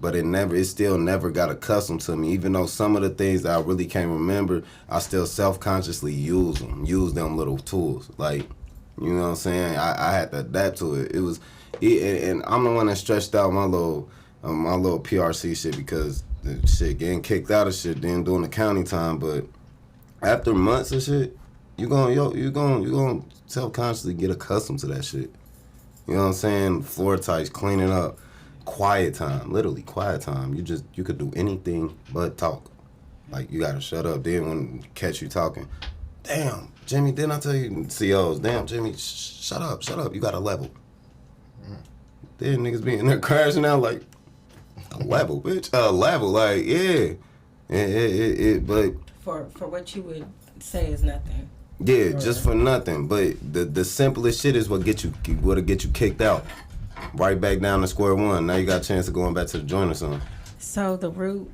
But it still never got accustomed to me. Even though some of the things that I really can't remember, I still self-consciously use them little tools. Like, you know what I'm saying? I had to adapt to it. And I'm the one that stretched out my little PRC shit because the shit getting kicked out of shit, then doing the county time, but after months of shit, you gonna self-consciously get accustomed to that shit. You know what I'm saying? Floor tights, cleaning up, quiet time, literally quiet time. You could do anything but talk. Like, you gotta shut up. Then when catch you talking, damn, Jimmy, didn't I tell you? COs, damn, Jimmy, shut up. You got a level. Then niggas be in there crashing out like, a level, bitch. A level, like, yeah. But for what you would say is nothing. yeah, just for nothing. But the simplest shit is what'll get you kicked out. Right back down to square one. Now you got a chance of going back to the joint or something. So the root,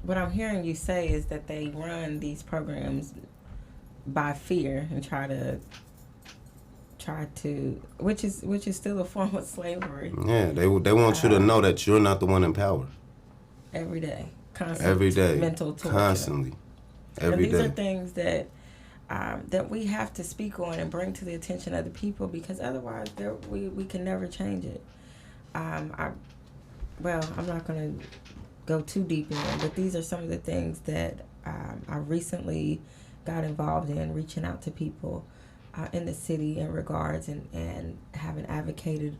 what I'm hearing you say is that they run these programs by fear and try to, which is still a form of slavery. Yeah, they want you to know that you're not the one in power. Every day, constantly. Every day, mental torture. constantly, every these day. are things that we have to speak on and bring to the attention of the people, because otherwise we can never change it. I'm not going to go too deep in it, but these are some of the things that I recently got involved in, reaching out to people in the city in regards and having advocated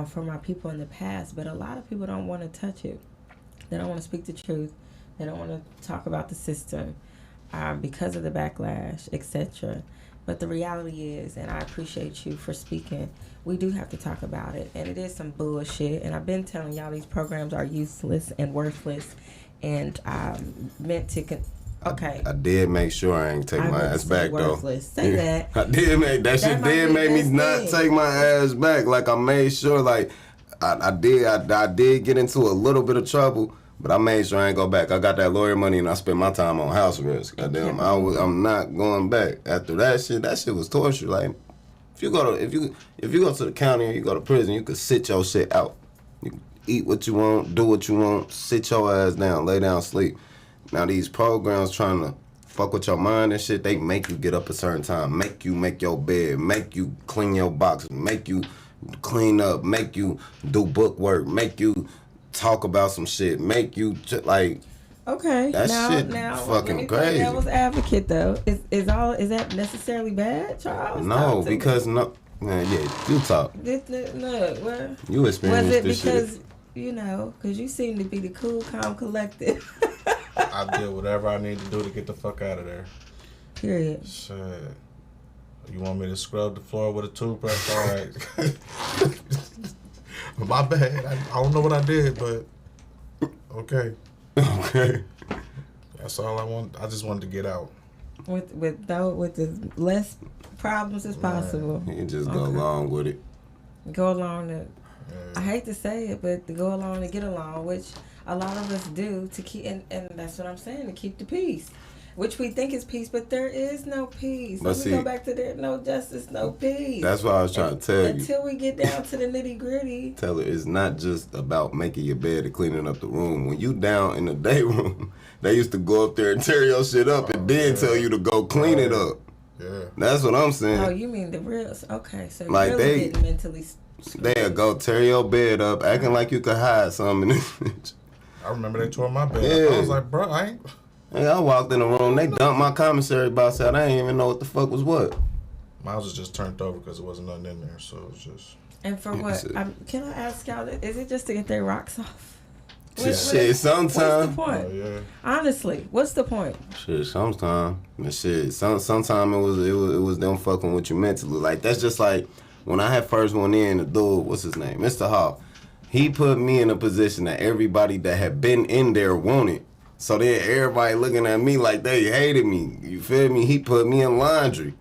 for my people in the past. But a lot of people don't want to touch it. They don't want to speak the truth. They don't want to talk about the system because of the backlash, etc. But the reality is, and I appreciate you for speaking, we do have to talk about it. And it is some bullshit. And I've been telling y'all these programs are useless and worthless and meant to... Okay. I did make sure I ain't take my ass back worthless. though. Say that. I did make that shit did make me not take my ass back. Like, I made sure, like, I did get into a little bit of trouble, but I made sure I ain't go back. I got that lawyer money and I spent my time on house arrest. Goddamn, I'm not going back. After that shit was torture. Like, if you go to the county or you go to prison, you could sit your shit out. You can eat what you want, do what you want, sit your ass down, lay down, sleep. Now these programs trying to fuck with your mind and shit, they make you get up a certain time, make you make your bed, make you clean your boxes, make you clean up, make you do book work, make you talk about some shit, make you like. Okay, that shit fucking crazy. That was advocate though. Is that necessarily bad, Charles? No, because man, yeah, you talk. Look, what? You experienced this shit. Was it because because you seem to be the cool, calm, collected. I did whatever I need to do to get the fuck out of there. Period. Shit. You want me to scrub the floor with a toothbrush? All right. My bad. I don't know what I did, but okay. Okay. That's all I want. I just wanted to get out. With as less problems as possible. You just go along with it. Go along to. I hate to say it, but to go along and get along, which a lot of us do to keep, and that's what I'm saying, to keep the peace, which we think is peace, but there is no peace. Let me go back to there, no justice, no peace. That's what I was trying to tell you. Until we get down to the nitty gritty. Tell her it's not just about making your bed and cleaning up the room. When you down in the day room, they used to go up there and tear your shit up and then tell you to go clean it up. Yeah. That's what I'm saying. Oh, you mean the real? Okay, so like you're really getting mentally. They'll go tear your bed up, acting like you could hide something in this bitch. I remember they tore my bed up. I was like, bro, I ain't... Hey, I walked in the room, they dumped my commissary box out. I didn't even know what the fuck was what. Mine was just turned over because there wasn't nothing in there, so it was just... And for what? Can I ask y'all, is it just to get their rocks off? Shit, sometimes. What's the point? Oh, yeah. Honestly, what's the point? Shit, sometimes. Shit, sometimes it was them fucking with you mentally. Like, that's just like... When I had first went in, the dude, what's his name? Mr. Hall. He put me in a position that everybody that had been in there wanted. So then everybody looking at me like they hated me. You feel me? He put me in laundry.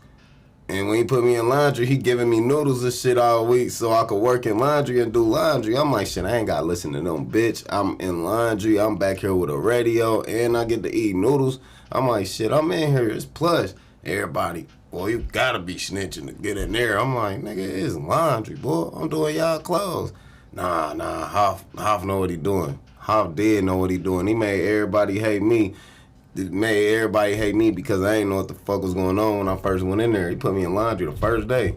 And when he put me in laundry, he giving me noodles and shit all week so I could work in laundry and do laundry. I'm like, shit, I ain't got to listen to them, bitch. I'm in laundry. I'm back here with a radio and I get to eat noodles. I'm like, shit, I'm in here. It's plush. Everybody, boy, you gotta be snitching to get in there. I'm like, nigga, it's laundry, boy. I'm doing y'all clothes. Nah, Hoff know what he doing. Hoff did know what he doing. He made everybody hate me. Made everybody hate me because I ain't know what the fuck was going on when I first went in there. He put me in laundry the first day.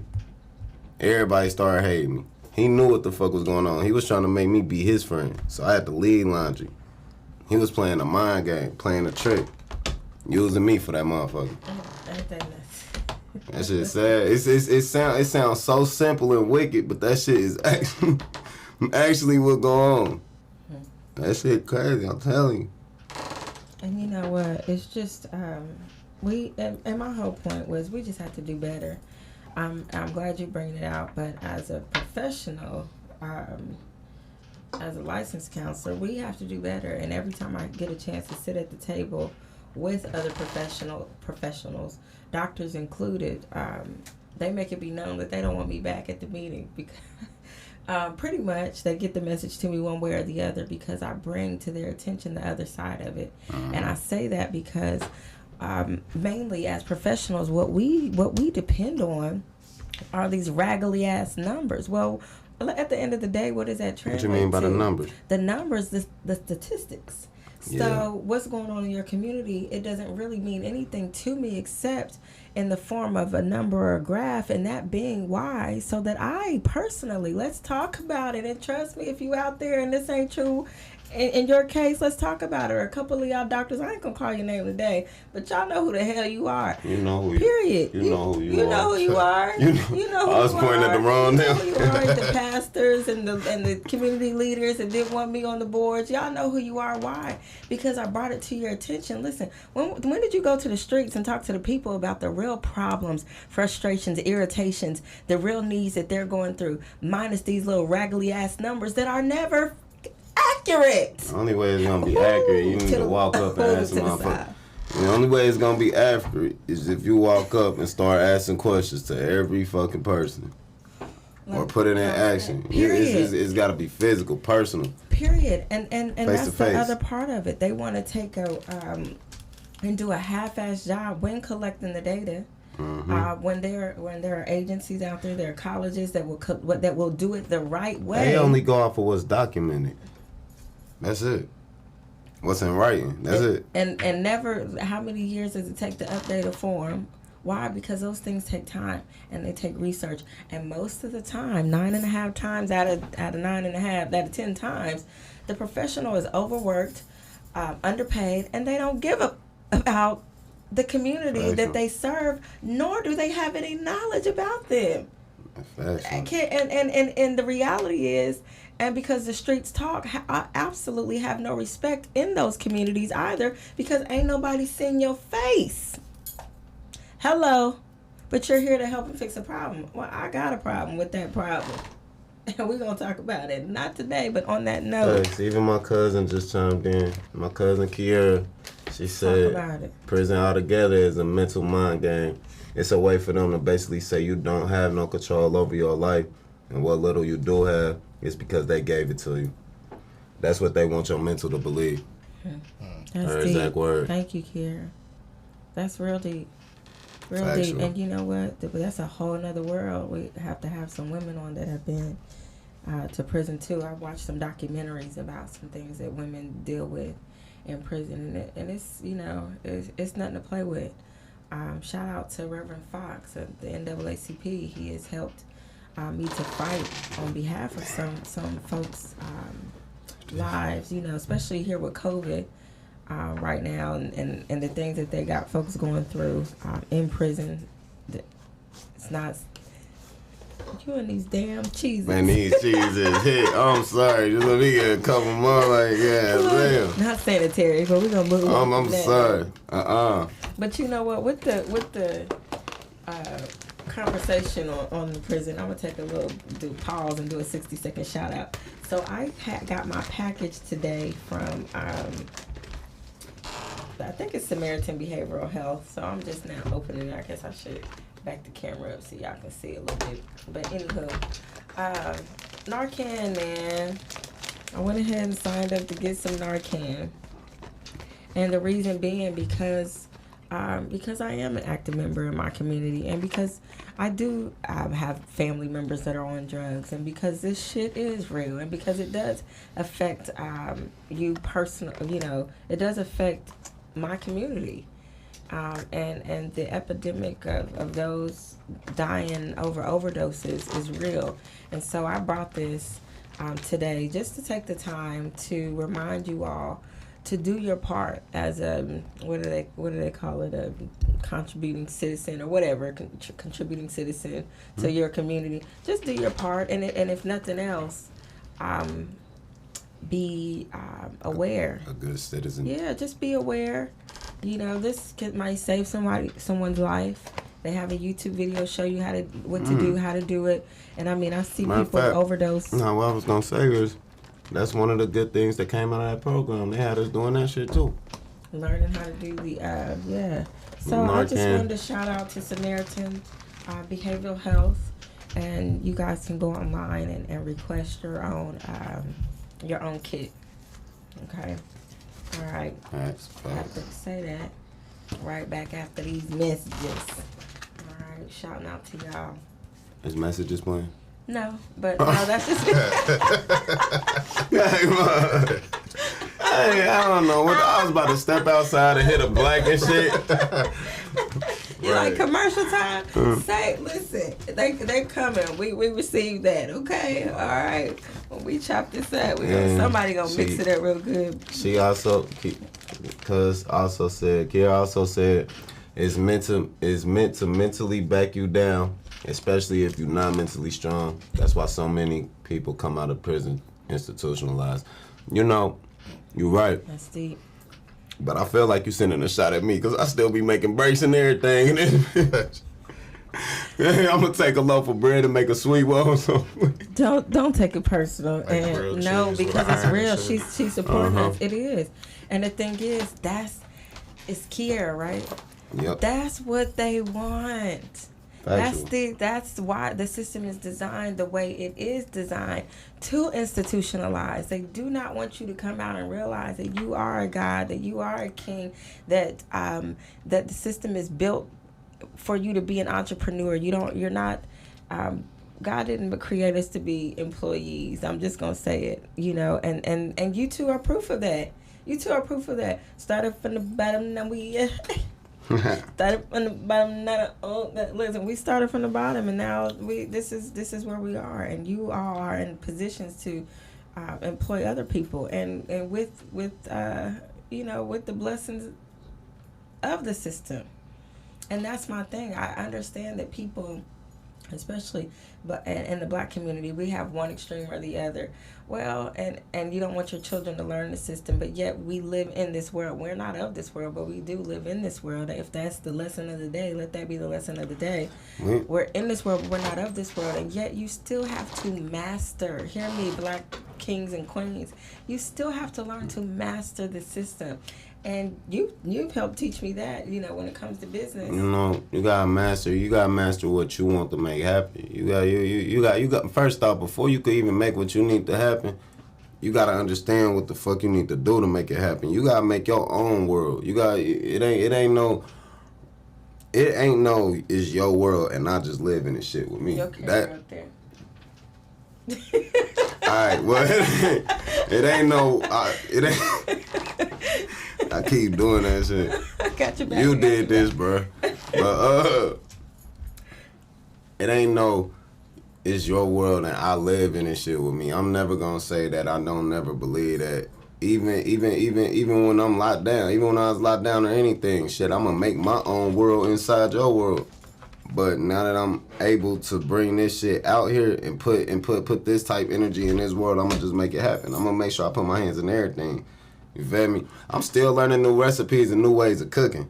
Everybody started hating me. He knew what the fuck was going on. He was trying to make me be his friend. So I had to lead laundry. He was playing a mind game, playing a trick. using me for that motherfucker. Ain't that nuts? That shit is sad. It sounds so simple and wicked, but that shit is actually what go on. That shit crazy. I'm telling you. And you know what? It's just and my whole point was we just have to do better. I'm glad you bring it out, but as a professional, as a licensed counselor, we have to do better. And every time I get a chance to sit at the table with other professionals, doctors included, they make it be known that they don't want me back at the meeting because pretty much they get the message to me one way or the other because I bring to their attention the other side of it. And I say that because mainly as professionals, what we depend on are these raggedy ass numbers. Well, at the end of the day, what does that translate to? What you mean by the numbers? The numbers, the statistics. So what's going on in your community, it doesn't really mean anything to me except in the form of a number or a graph, and that being why, so that I personally, let's talk about it. And trust me, if you out there and this ain't true, in your case, let's talk about it. Or a couple of y'all doctors, I ain't gonna call your name today, but y'all know who the hell you are. You know who you. Period. You know who you are. You know who you are. You know who you I was pointing at the wrong You know nail. who you are. The pastors and the community leaders that didn't want me on the boards. Y'all know who you are. Why? Because I brought it to your attention. Listen, when did you go to the streets and talk to the people about the real problems, frustrations, irritations, the real needs that they're going through, minus these little raggedy ass numbers that are never accurate? The only way it's gonna be accurate, you need to walk up and ask a motherfucker. The only way it's gonna be accurate is if you walk up and start asking questions to every fucking person. Or put it in action. Period. It's gotta be physical, personal. Period. And that's to the face. other part of it. They want to take and do a half-ass job when collecting the data. When there are agencies out there, there are colleges that will do it the right way. They only go off of what's documented. That's it. What's in writing. That's it. And never, how many years does it take to update a form? Why? Because those things take time and they take research. And most of the time, 9.5 times out of 9.5, out of 10 times, the professional is overworked, underpaid, and they don't give about the community that they serve, nor do they have any knowledge about them. And the reality is, and because the streets talk, I absolutely have no respect in those communities either, because ain't nobody seen your face. Hello, but you're here to help and fix a problem. Well, I got a problem with that problem, and we're gonna talk about it. Not today, but on that note. Thanks. Even my cousin just chimed in. My cousin Kiera, she said, prison altogether is a mental mind game. It's a way for them to basically say you don't have no control over your life, and what little you do have is because they gave it to you. That's what they want your mental to believe. That's Her deep. exact word. Thank you, Kiera. That's real deep. Real Factual. deep. And you know what? That's a whole nother world. We have to have some women on that have been to prison too. I watched some documentaries about some things that women deal with in prison, and it's, you know, it's nothing to play with. Shout out to Reverend Fox of the NAACP. He has helped me to fight on behalf of some folks' lives, you know, especially here with COVID right now, and the things that they got folks going through in prison. It's not, you and these damn cheeses. Man, these cheeses hit. I'm sorry. Just let me get a couple more. Like, yeah, damn. Not sanitary, but we're gonna move on. I'm sorry. But you know what? With the conversation on the prison, I'm gonna take do pause and do a 60-second shout out. So I got my package today from I think it's Samaritan Behavioral Health. So I'm just now opening it. I guess I should back the camera up so y'all can see a little bit. But anywho, Narcan, man. I went ahead and signed up to get some Narcan. And the reason being because I am an active member in my community, and because I do have family members that are on drugs, and because this shit is real, and because it does affect you personally, you know, it does affect my community, and the epidemic of those dying over overdoses is real. And so I brought this today just to take the time to remind you all to do your part as a what do they call it, a contributing citizen or whatever, contributing citizen to your community. Just do your part, and if nothing else, be aware. A good citizen. Yeah, just be aware. You know, this might save someone's life. They have a YouTube video show you what to do, how to do it. And I mean, I see Matter of people fact, overdose. No, what I was gonna say is, that's one of the good things that came out of that program. They had us doing that shit too. Learning how to do the yeah. So I just Narcan. wanted to shout out to Samaritan Behavioral Health, and you guys can go online and request your own kit. Okay. All right. Facts, I have facts. to say that right back after these messages. All right, shouting out to y'all. Is messages playing? No, but no, that's just Hey, I don't know. I was about to step outside and hit a black and shit. You like Right. commercial time? Say, listen, they coming. We received that, okay? All right. When we chop this up, somebody gonna mix it up real good. She also, Kira also said, it's meant to mentally back you down, especially if you're not mentally strong. That's why so many people come out of prison institutionalized. You know, you're right. That's deep. But I feel like you sending a shot at me because I still be making breaks and everything. I'm gonna take a loaf of bread and make a sweet one or something. Don't take it personal. Like And grilled no, cheese because with it's iron real. and shit. She's supporting Uh-huh. us. It is. And the thing is, it's Kiera, right? Yep. That's what they want. Factual. That's why the system is designed the way it is designed, to institutionalize. They do not want you to come out and realize that you are a god, that you are a king, that that the system is built for you to be an entrepreneur. You're not God didn't create us to be employees. I'm just gonna say it, you know, and you two are proof of that. You two are proof of that. Started from the bottom, now we started from the bottom. Listen, we started from the bottom, and now this is where we are, and you all are in positions to employ other people, and with you know, with the blessings of the system. And that's my thing. I understand that people, especially in the black community, we have one extreme or the other. Well, and you don't want your children to learn the system, but yet we live in this world. We're not of this world, but we do live in this world. If that's the lesson of the day, let that be the lesson of the day. We're in this world, but we're not of this world, and yet you still have to master. Hear me, black kings and queens. You still have to learn to master the system. And you've helped teach me that, you know, when it comes to business. You know, you gotta master what you want to make happen. You got first off, before you could even make what you need to happen, you gotta understand what the fuck you need to do to make it happen. You gotta make your own world. It ain't no it's your world and I just live in this shit with me. Your camera up there. Alright, well it ain't no it ain't I keep doing that shit. I got your back. You did this, bro. But it ain't no, it's your world and I live in this shit with me. I'm never gonna say that I don't never believe that. Even when I'm locked down, even when I was locked down or anything, shit, I'm gonna make my own world inside your world. But now that I'm able to bring this shit out here and put this type energy in this world, I'm gonna just make it happen. I'm gonna make sure I put my hands in everything. You feel me? I'm still learning new recipes and new ways of cooking.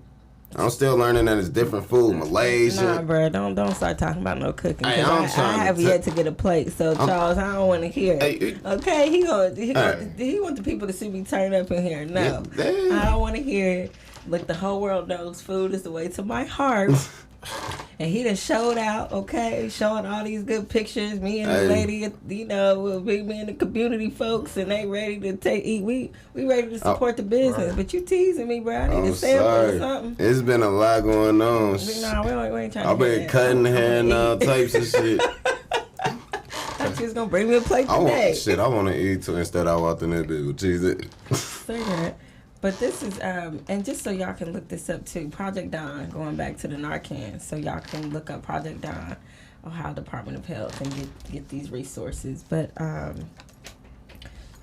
I'm still learning that it's different food, Malaysia. Nah, bro, don't start talking about no cooking. Hey, 'Cause I have yet to get a plate. So Charles, I don't want to hear it. Hey, Okay, he want the people to see me turn up in here. No, Yeah. I don't want to hear it. Look, the whole world knows food is the way to my heart. And he done showed out, okay, showing all these good pictures. Me and the Hey. lady, you know, will be me and the community folks, and they ready to eat. We ready to support the business. But you teasing me, bro. I need I'm a sample or sorry. something. It's been a lot going on. Nah, we ain't trying I've to hear been that. cutting hair and all I'm gonna eat. types of shit. I thought you was gonna bring me a plate I today. want to eat too. Instead, I walked in there with cheese. Say that. But this is, and just so y'all can look this up too, Project Dawn, going back to the Narcan, so y'all can look up Project Dawn, Ohio Department of Health, and get these resources. But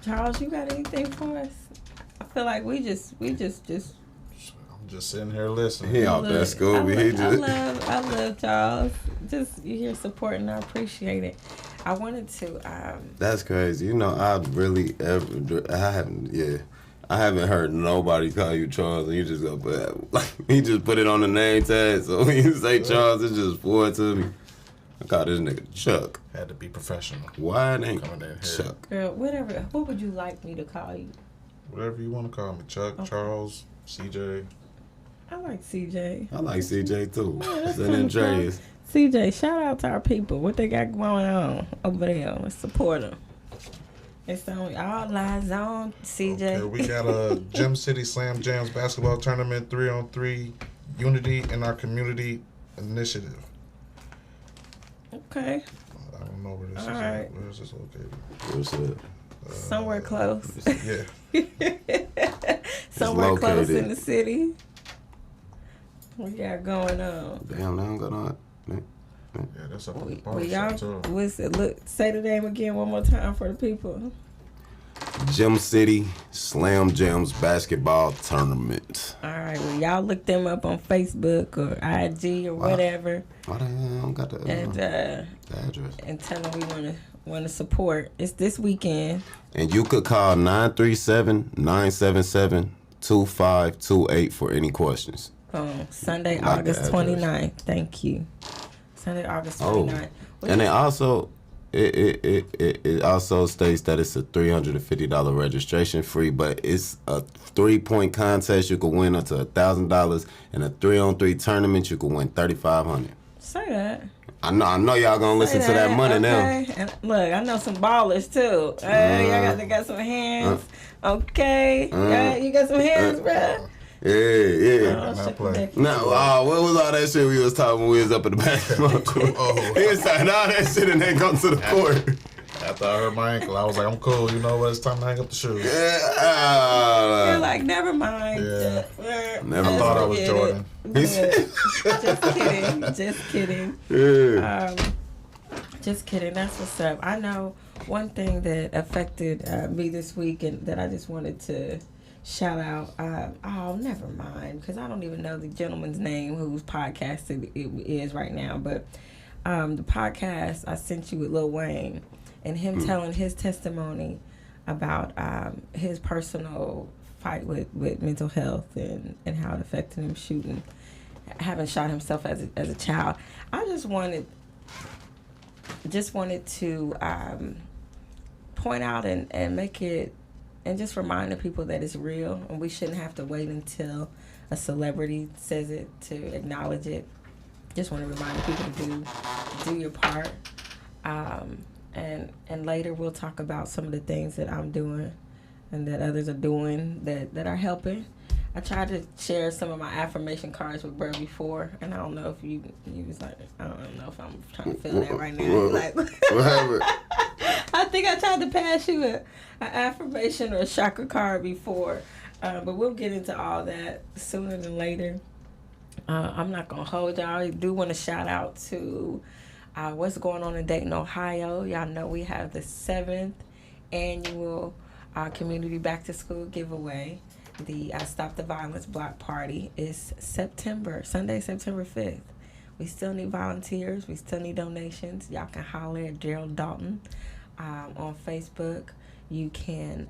Charles, you got anything for us? I feel like we just. I'm just sitting here listening. He out there, Scooby. He just. I love y'all. Just you here supporting. I appreciate it. I wanted to. That's crazy. You know, I haven't heard nobody call you Charles, and you just go he just put it on the name tag. So when you say Charles, it's just forward to me. I call this nigga Chuck. Had to be professional. Why it ain't Coming in here. Chuck? Girl, whatever. What would you like me to call you? Whatever you want to call me. Chuck, Okay. Charles, CJ. I like CJ. I like CJ too. Yeah, that's San kinda Andreas. CJ, shout out to our people. What they got going on over there? Let's support them. It's on all lies on CJ. Okay, we got a Gem City Slam Jams basketball tournament 3-on-3 Unity in our community initiative. Okay, I don't know where this is All at. right. Where is this located? What's up? somewhere close. Yeah. Somewhere close located. in the city. What got going on? Damn, now I'm gonna. Yeah, that's up at the We barber y'all, shop too. what's it? Look, say the name again one more time for the people. Gem City Slam Jams basketball tournament. All right, well, y'all look them up on Facebook or IG or Wow. whatever, Why the hell I don't got the and address? tell them we want to support. It's this weekend. And you could call 937-977-2528 for any questions. Sunday, Like the August address. 29th. Thank you. Sunday, August Oh. 29th. And it also it also states that it's a $350 registration fee, but it's a 3-point contest. You can win up to $1,000, and a 3-on-3 tournament you can win $3,500. Say that. I know y'all gonna listen Say to that money now. okay. And look, I know some ballers too. Hey, they got some hands. Okay. You got some hands, bruh. Yeah. Not shit, play. Nick. No, what was all that shit we was talking when we was up in the basketball court? Oh. He was talking all that shit and then come to the court. After I hurt my ankle, I was like, I'm cool. You know what? It's time to hang up the shoes. You're like, never mind. Yeah. Never I thought I was forget Jordan. it. Just kidding. Yeah. Just kidding. That's what's up. I know one thing that affected me this week and that I just wanted to shout out. Never mind, because I don't even know the gentleman's name whose podcast it is right now. But the podcast I sent you with Lil Wayne and him telling his testimony about his personal fight with mental health and how it affected him having shot himself as a child. I just wanted to point out and make it and just remind the people that it's real and we shouldn't have to wait until a celebrity says it to acknowledge it. Just want to remind people to do your part. And later we'll talk about some of the things that I'm doing and that others are doing that are helping. I tried to share some of my affirmation cards with Bro before, and I don't know if you was like, I don't know if I'm trying to feel that right now. You're like, What happened? I think I tried to pass you an affirmation or a chakra card before, but we'll get into all that sooner than later. I'm not going to hold y'all. I do want to shout out to what's going on in Dayton, Ohio. Y'all know we have the 7th annual community back to school giveaway. The Stop the Violence block party is Sunday, September 5th. We still need volunteers. We still need donations. Y'all can holler at Gerald Dalton on Facebook. You can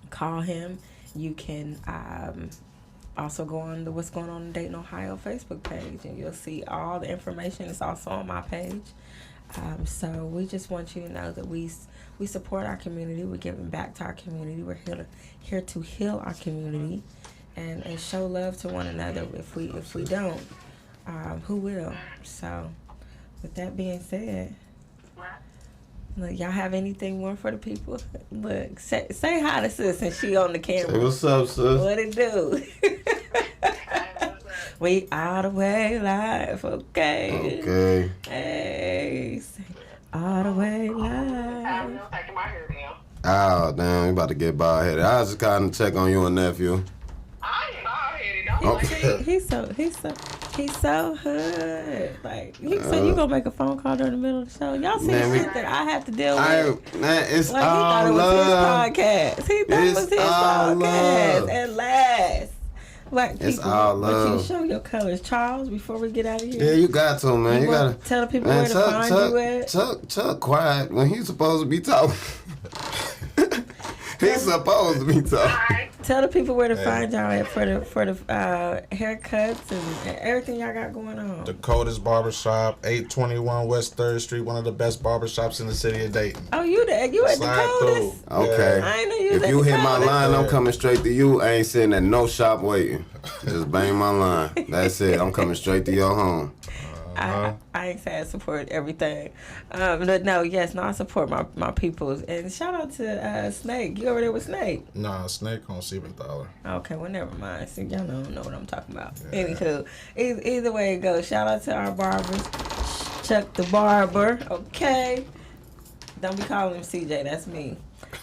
call him. You can also go on the What's Going On in Dayton, Ohio Facebook page, and you'll see all the information. It's also on my page. So we just want you to know that we support our community. We're giving back to our community. We're here to heal our community and show love to one another. If we don't, who will? So with that being said, look, y'all have anything more for the people? Look, say hi to sis since she on the camera. Hey, what's up, sis? What it do? We all the way live, okay? Okay. Hey, all the way live. I'm taking my hair down. Oh, damn, you about to get bald headed. I was just kind of check on you and nephew. I ain't bald headed. Don't Okay. He's so He's so hood. Like, he said you gonna make a phone call during the middle of the show. Y'all see Man, shit that I have to deal with. Man, it's Like, he all thought it was love. his podcast. He thought it was It's his all podcast. love. At last. Black It's people, all but you love. show your colors. Charles, before we get out of here. Yeah, you got to, man. You wanna gotta tell the people man, where to find you at. Chuck quiet when he's supposed to be talking. He's supposed to be talking. Tell the people where to find y'all at for the haircuts and everything y'all got going on. Dakota's Barbershop, 821 West 3rd Street, one of the best barbershops in the city of Dayton. Oh, you at Slide Dakota's? through. Okay. I ain't know you was If at you hit my Dakota's. line, I'm coming straight to you. I ain't sitting at no shop waiting. Just bang my line. That's it. I'm coming straight to your home. I ain't say I support everything. But no, I support my peoples. And shout out to Snake. You over there with Snake? Nah, Snake on Siebenthaler. Okay, well, never mind. See, y'all don't know what I'm talking about. Yeah. Anywho, either way it goes, shout out to our barbers. Chuck the Barber, okay? Don't be calling him CJ, that's me.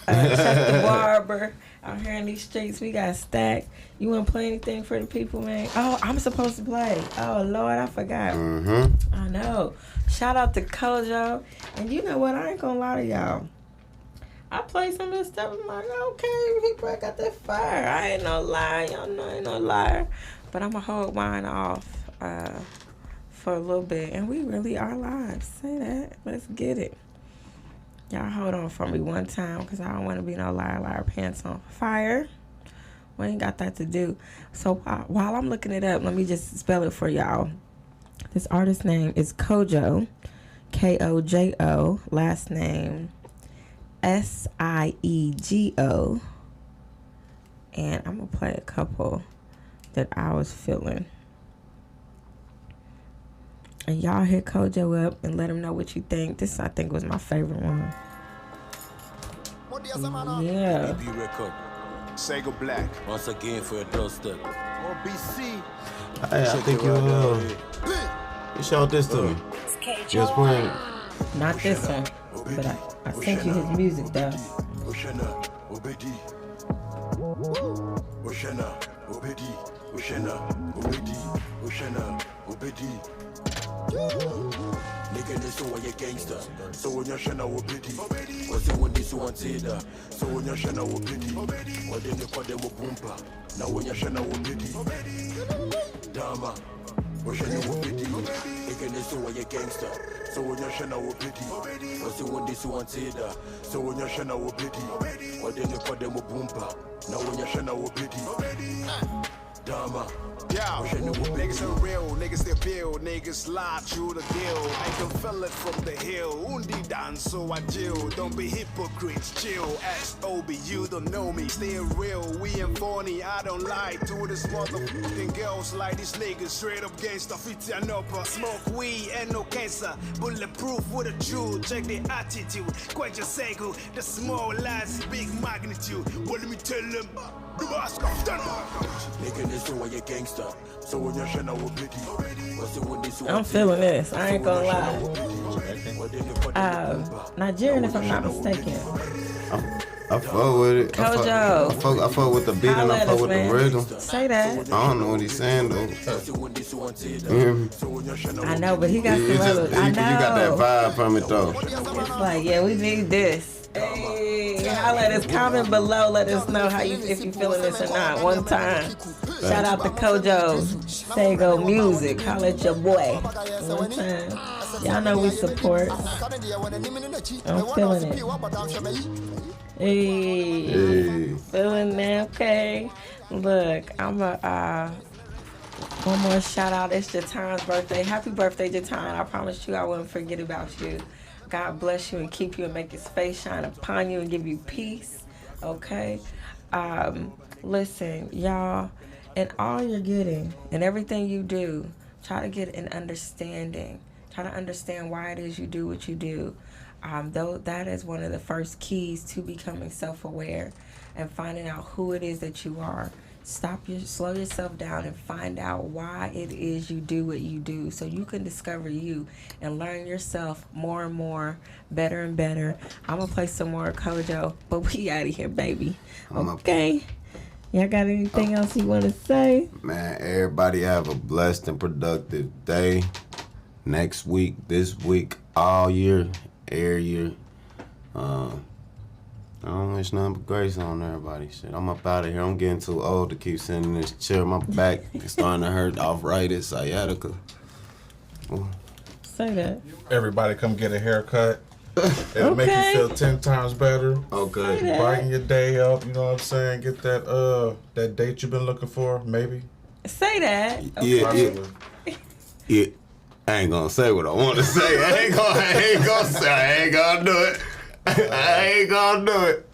Chuck the Barber. Out here in these streets, we got Stack. You want to play anything for the people, man? Oh, I'm supposed to play. Oh, Lord, I forgot. Mm-hmm. I know. Shout out to Kojo. And you know what? I ain't going to lie to y'all. I play some of this stuff. I'm like, okay, he probably got that fire. I ain't no liar. Y'all know I ain't no liar. But I'm going to hold mine off for a little bit. And we really are live. Say that. Let's get it. Y'all hold on for me one time because I don't want to be no liar pants on fire. We ain't got that to do. So while I'm looking it up, let me just spell it for y'all. This artist's name is Kojo, Kojo, last name Siego. And I'm going to play a couple that I was feeling. And y'all hit Kojo up and let him know what you think. This, I think, was my favorite one. Yeah. EB record. Sega Black. Once again for your doorstep. BC. Hey, I think you showed this to me. You was playing. Not this one, but I sent you his music, though. Oshana, Obedi. Oshana, Obedi. Oshana, Obedi. Oshana, Obedi. Nigga, this one you gangster. So when you're shana obedi. What's it when this one teda? So when you're shana obedi. What then you call them a boompa? Now when you're shana obedi. Dama. Oshana obedi. Nigga, this one you gangster. So when you're shana obedi. What's it when this one teda? So when you're shana obedi. What then you call them a boompa? Now when you're shana obedi. Dama. Yo, niggas are real, niggas they build, niggas slide through the deal. I can feel it from the hill, undi dance so I chill. Don't be hypocrites, chill. SOB, you don't know me, stay real. We ain't phony, I don't lie to this motherfucking girls like these niggas. Straight up gangsta, fit and upper. Smoke weed and no cancer, bulletproof with a jewel. Check the attitude, quite just cycle. The small lies, big magnitude. What let me tell them? Nigga, this one you gangster. So when you're shana obedi. What's it when this one I'm feeling this. I ain't gonna lie. Nigerian, if I'm not mistaken. I fuck with it. Kojo. I fuck with the beat and Holla I at fuck us, with man. the rhythm. Say that. I don't know what he's saying though. I know, but he got You some other. I you got that know. vibe from it though. It's like, yeah, we need this. Hey, holla at us. Comment below. Let us know how you, if you feeling this or not. One time. Shout out to Kojo. Sego Music. Holla at your boy. One time. Y'all know we support. I'm feeling it. Hey. Feeling that, okay. Look, I'm one more shout out. It's Jatan's birthday. Happy birthday, Jatan. I promised you I wouldn't forget about you. God bless you and keep you and make his face shine upon you and give you peace. Okay? Listen, y'all, and all you're getting and everything you do, try to get an understanding. Try to understand why it is you do what you do. Though that is one of the first keys to becoming self-aware and finding out who it is that you are. Slow yourself down and find out why it is you do what you do so you can discover you and learn yourself more and more, better and better. I'm going to play some more Kojo, but we out of here, baby. Okay? Y'all got anything else you want to say? Man, everybody have a blessed and productive day. Next week, this week, all year, every year. I don't wish nothing but grace on everybody. Shit, I'm up out of here. I'm getting too old to keep sitting in this chair. My back is starting to hurt. Arthritis, sciatica. Ooh. Say that. Everybody come get a haircut. It'll make Okay. you feel 10 times better. Okay. Say that. Brighten your day up, you know what I'm saying? Get that date you've been looking for, maybe. Say that. Yeah, Possibly. yeah. I ain't gonna say what I want to say. I ain't gonna say. I ain't gonna do it. I ain't gonna do it.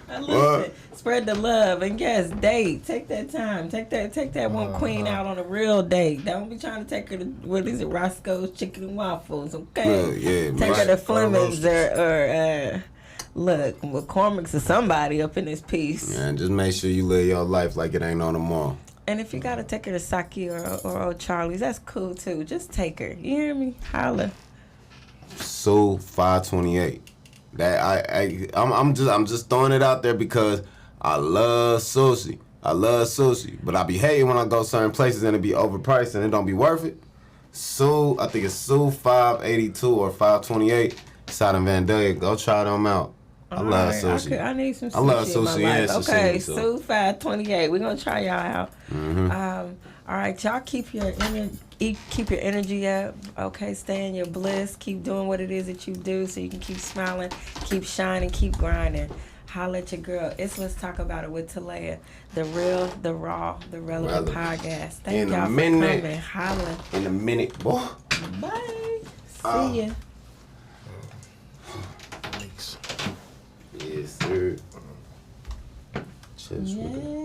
Listen, What? spread the love and yes, date. Take that time. Take that one queen out on a real date. Don't be trying to take her to what is it, Roscoe's Chicken and Waffles, okay? Yeah, Take her man. to Fleming's or look, McCormick's or somebody up in this piece. Man, just make sure you live your life like it ain't on tomorrow. And if you gotta take her to Saki or Old Charlie's, that's cool too. Just take her. You hear me? Holla. Sue 528. That I'm just throwing it out there because I love sushi. But I be hating when I go certain places and it be overpriced and it don't be worth it. Sue, I think it's Sue 582 or 528. It's out in Vandalia. Go try them out. I love sushi. I need some sushi. I love in my sushi life. and Okay, sashimi, so. Sue 528. We're gonna try y'all out. Mm-hmm. All right, y'all keep your energy up. Okay, stay in your bliss. Keep doing what it is that you do, so you can keep smiling, keep shining, keep grinding. Holla at your girl. It's Let's Talk About It with Talaya, the real, the raw, the relevant podcast. Thank In a y'all for minute. coming. Holla. In a minute, boy. Bye. See ya. Yes, sir. Chips with it. Yeah.